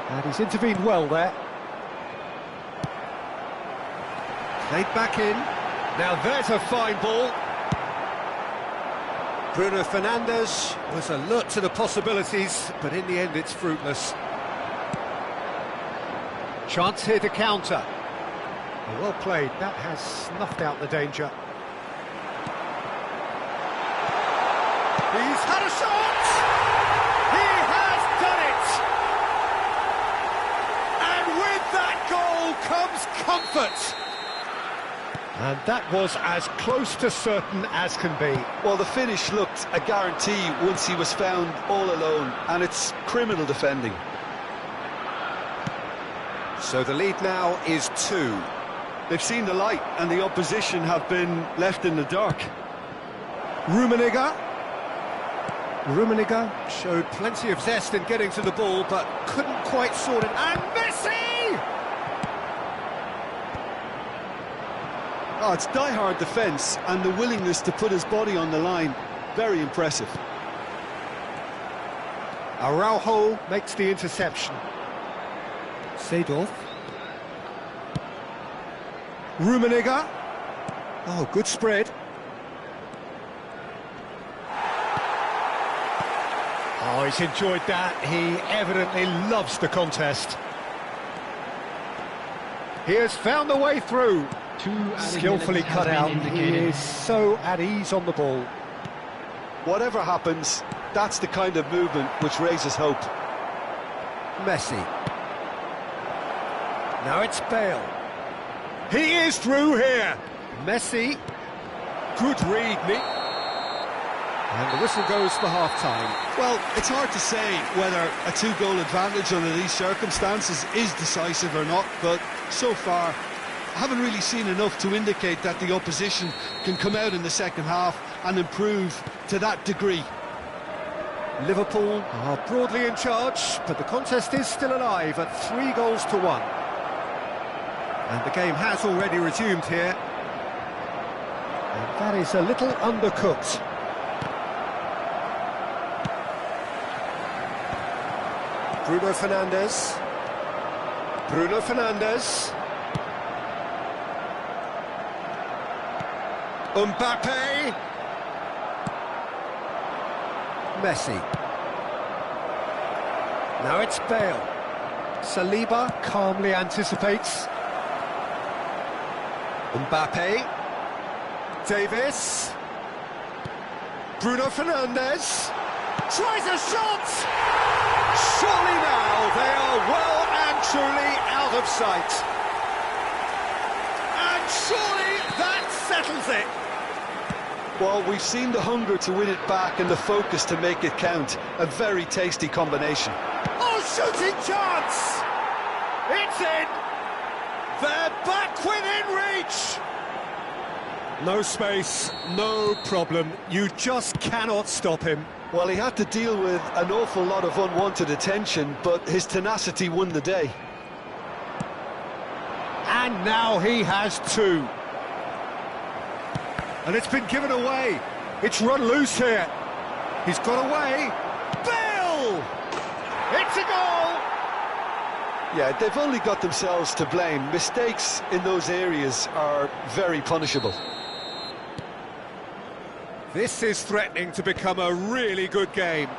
And he's intervened well there. Played back in. Now there's a fine ball. Bruno Fernandes was alert to the possibilities, but in the end it's fruitless. Chance here to counter. Well played, that has snuffed out the danger. He's had a shot! He has done it! And with that goal comes comfort! And that was as close to certain as can be. Well, the finish looked a guarantee once he was found all alone, and it's criminal defending. So the lead now is 2. They've seen the light, and the opposition have been left in the dark. Rummenigge showed plenty of zest in getting to the ball, but couldn't quite sort it. And Messi! Oh, it's die-hard defence, and the willingness to put his body on the line. Very impressive. Araujo makes the interception. Seedorf. Rummenigge. Oh, good spread. Oh, he's enjoyed that. He evidently loves the contest. He has found the way through. Skillfully cut out. He is so at ease on the ball. Whatever happens, that's the kind of movement which raises hope. Messi. Now it's Bale. He is through here. Messi. Good read, Nick. And the whistle goes for half-time. Well, it's hard to say whether a 2-goal advantage under these circumstances is decisive or not, but so far I haven't really seen enough to indicate that the opposition can come out in the second half and improve to that degree. Liverpool are broadly in charge, but the contest is still alive at 3-1. And the game has already resumed here. And that is a little undercooked. Bruno Fernandes. Mbappe. Messi. Now it's Bale. Saliba calmly anticipates. Mbappe. Davis. Bruno Fernandes. Tries a shot! Surely now they are well and truly out of sight. And surely that settles it. Well, we've seen the hunger to win it back and the focus to make it count. A very tasty combination. Oh, shooting chance! It's in! They're back within reach! No space, no problem. You just cannot stop him. Well, he had to deal with an awful lot of unwanted attention, but his tenacity won the day. And now he has 2. And it's been given away. It's run loose here. He's got away. Bale! It's a goal! Yeah, they've only got themselves to blame. Mistakes in those areas are very punishable. This is threatening to become a really good game.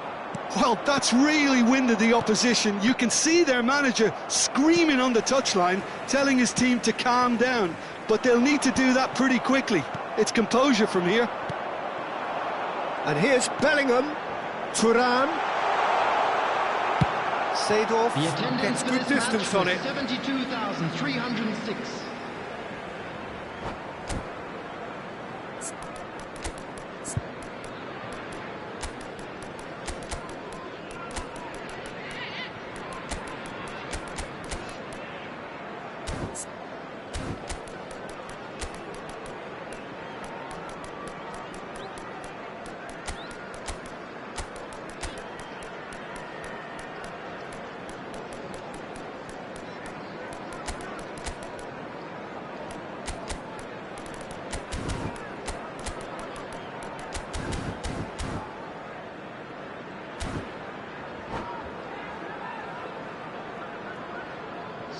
Well, that's really winded the opposition. You can see their manager screaming on the touchline, telling his team to calm down. But they'll need to do that pretty quickly. It's composure from here. And here's Bellingham. Thuram. Seedorf gets good distance on it. 72,306.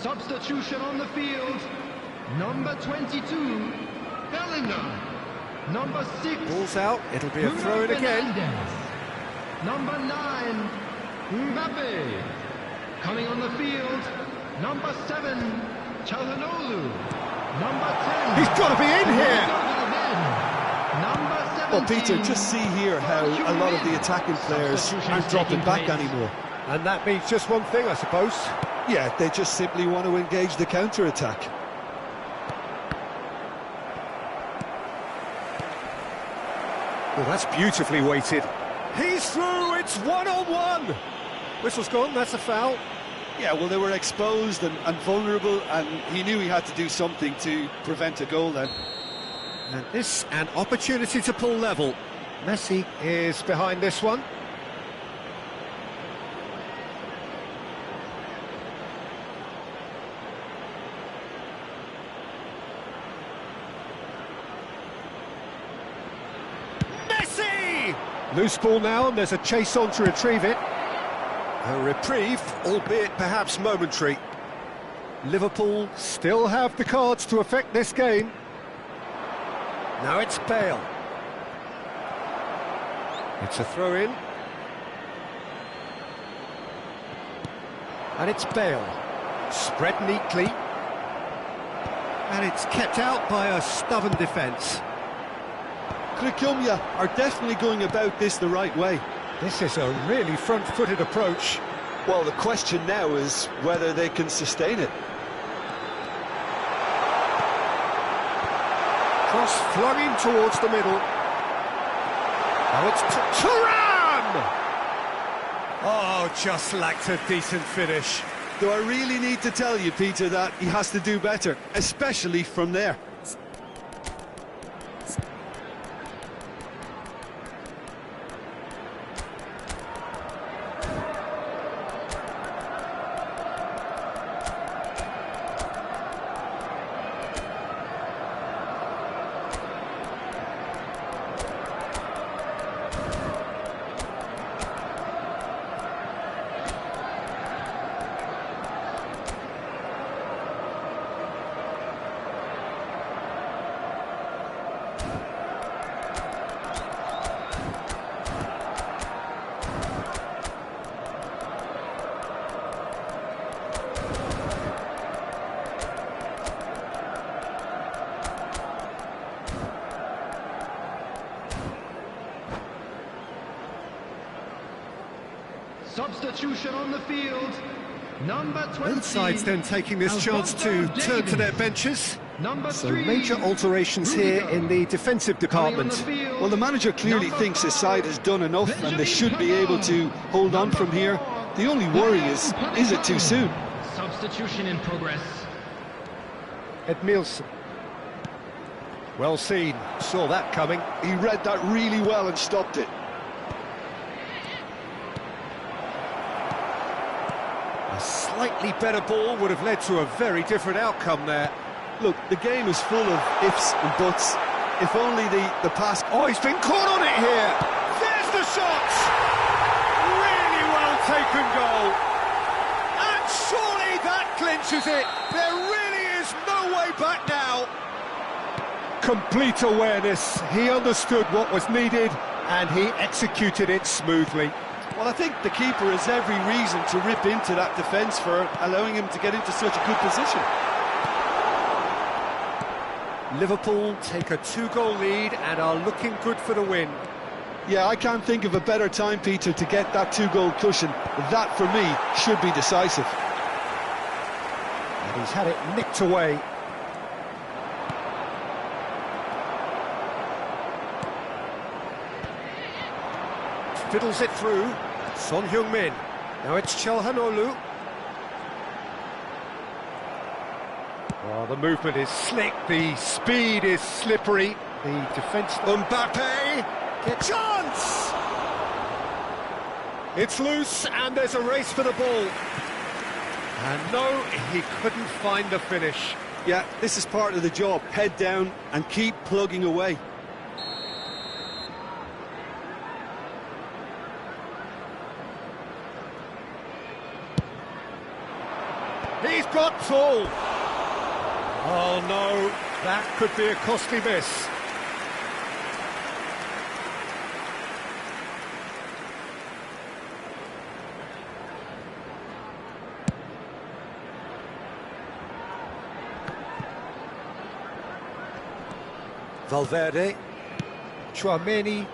Substitution on the field. Number 22, Bellingham. Number 6. Ball's out, it'll be a throw in again. Number 9, Mbappe. Coming on the field, number 7, Çalhanoğlu. Number 10. He's got to be in here! Number 17. Well, Peter, just see here how a lot of the attacking players aren't dropping back anymore. And that means just one thing, I suppose. Yeah, they just simply want to engage the counter-attack. Well, that's beautifully weighted. He's through, it's one-on-one! Whistle's gone, that's a foul. Yeah, well, they were exposed and vulnerable, and he knew he had to do something to prevent a goal then. And this, an opportunity to pull level. Messi is behind this one. Messi! Loose ball now, and there's a chase on to retrieve it. A reprieve, albeit perhaps momentary. Liverpool still have the cards to affect this game. Now it's Bale. It's a throw-in. And it's Bale. Spread neatly. And it's kept out by a stubborn defence. Krikumya are definitely going about this the right way. This is a really front-footed approach. Well, the question now is whether they can sustain it. Cross flung in towards the middle. Now it's Thuram! Oh, just lacked a decent finish. Do I really need to tell you, Peter, that he has to do better, especially from there? Substitution on the field. Number 20. Both sides then taking this chance to turn to their benches. Number So 3. major alterations here in the defensive department. Well, the manager clearly thinks his side has done enough and they should be able to hold on from here. The only worry is it too soon? Substitution in progress. Edmilson. Well seen, saw that coming. He read that really well and stopped it. A slightly better ball would have led to a very different outcome there. Look, the game is full of ifs and buts. If only the pass... Oh, he's been caught on it here! There's the shot! Really well taken goal. And surely that clinches it. There really is no way back now. Complete awareness. He understood what was needed and he executed it smoothly. Well, I think the keeper has every reason to rip into that defence for allowing him to get into such a good position. Liverpool take a 2-goal lead and are looking good for the win. Yeah, I can't think of a better time, Peter, to get that 2-goal cushion. That, for me, should be decisive. And he's had it nicked away. Fiddles it through. Son Heung-min. Now it's Çalhanoğlu. Oh, the movement is slick, the speed is slippery. The defence... Mbappe! Get chance! It's loose and there's a race for the ball. And no, he couldn't find the finish. Yeah, this is part of the job. Head down and keep plugging away. He's got tall. Oh no, that could be a costly miss. Valverde, Tchouaméni.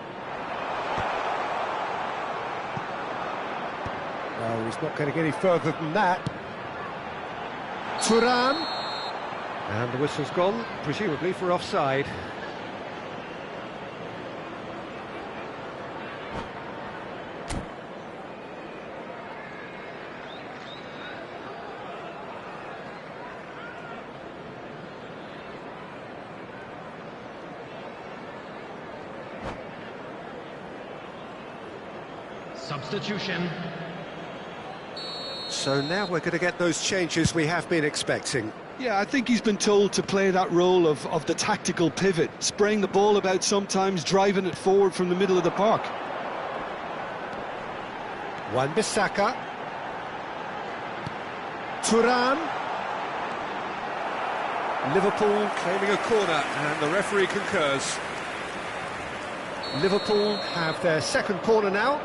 No, he's not going to get any further than that. Thuram. And the whistle's gone, presumably for offside. Substitution. So now we're going to get those changes we have been expecting. Yeah, I think he's been told to play that role of the tactical pivot, spraying the ball about sometimes, driving it forward from the middle of the park. Wan-Bissaka. Thuram. Liverpool claiming a corner, and the referee concurs. Liverpool have their second corner now.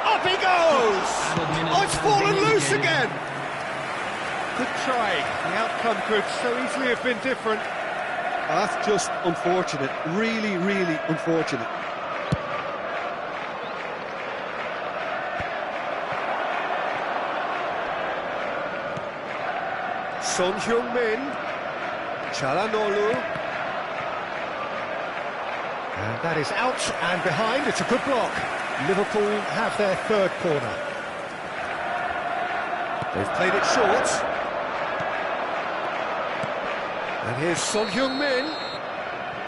Up he goes! Oh, it's fallen loose again! Good try. The outcome could so easily have been different. That's just unfortunate. Really, really unfortunate. Son Heung-min. Çalhanoğlu. And that is out and behind. It's a good block. Liverpool have their third corner. They've played it short. And here's Son Heung-min.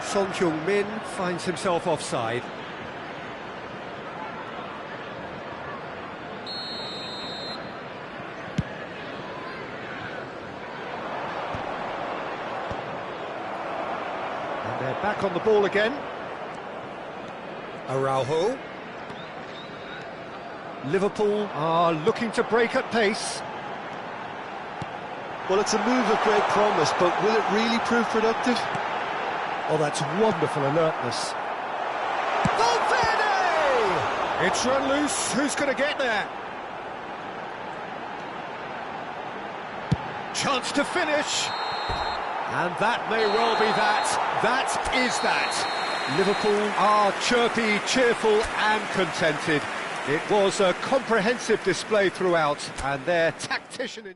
Son Heung-min finds himself offside. And they're back on the ball again. Araujo. Liverpool are looking to break at pace. Well, it's a move of great promise, but will it really prove productive? Oh, that's wonderful alertness. Valverde! It's run loose. Who's going to get there? Chance to finish. And that may well be that. That is that. Liverpool are chirpy, cheerful and contented. It was a comprehensive display throughout, and their tactician...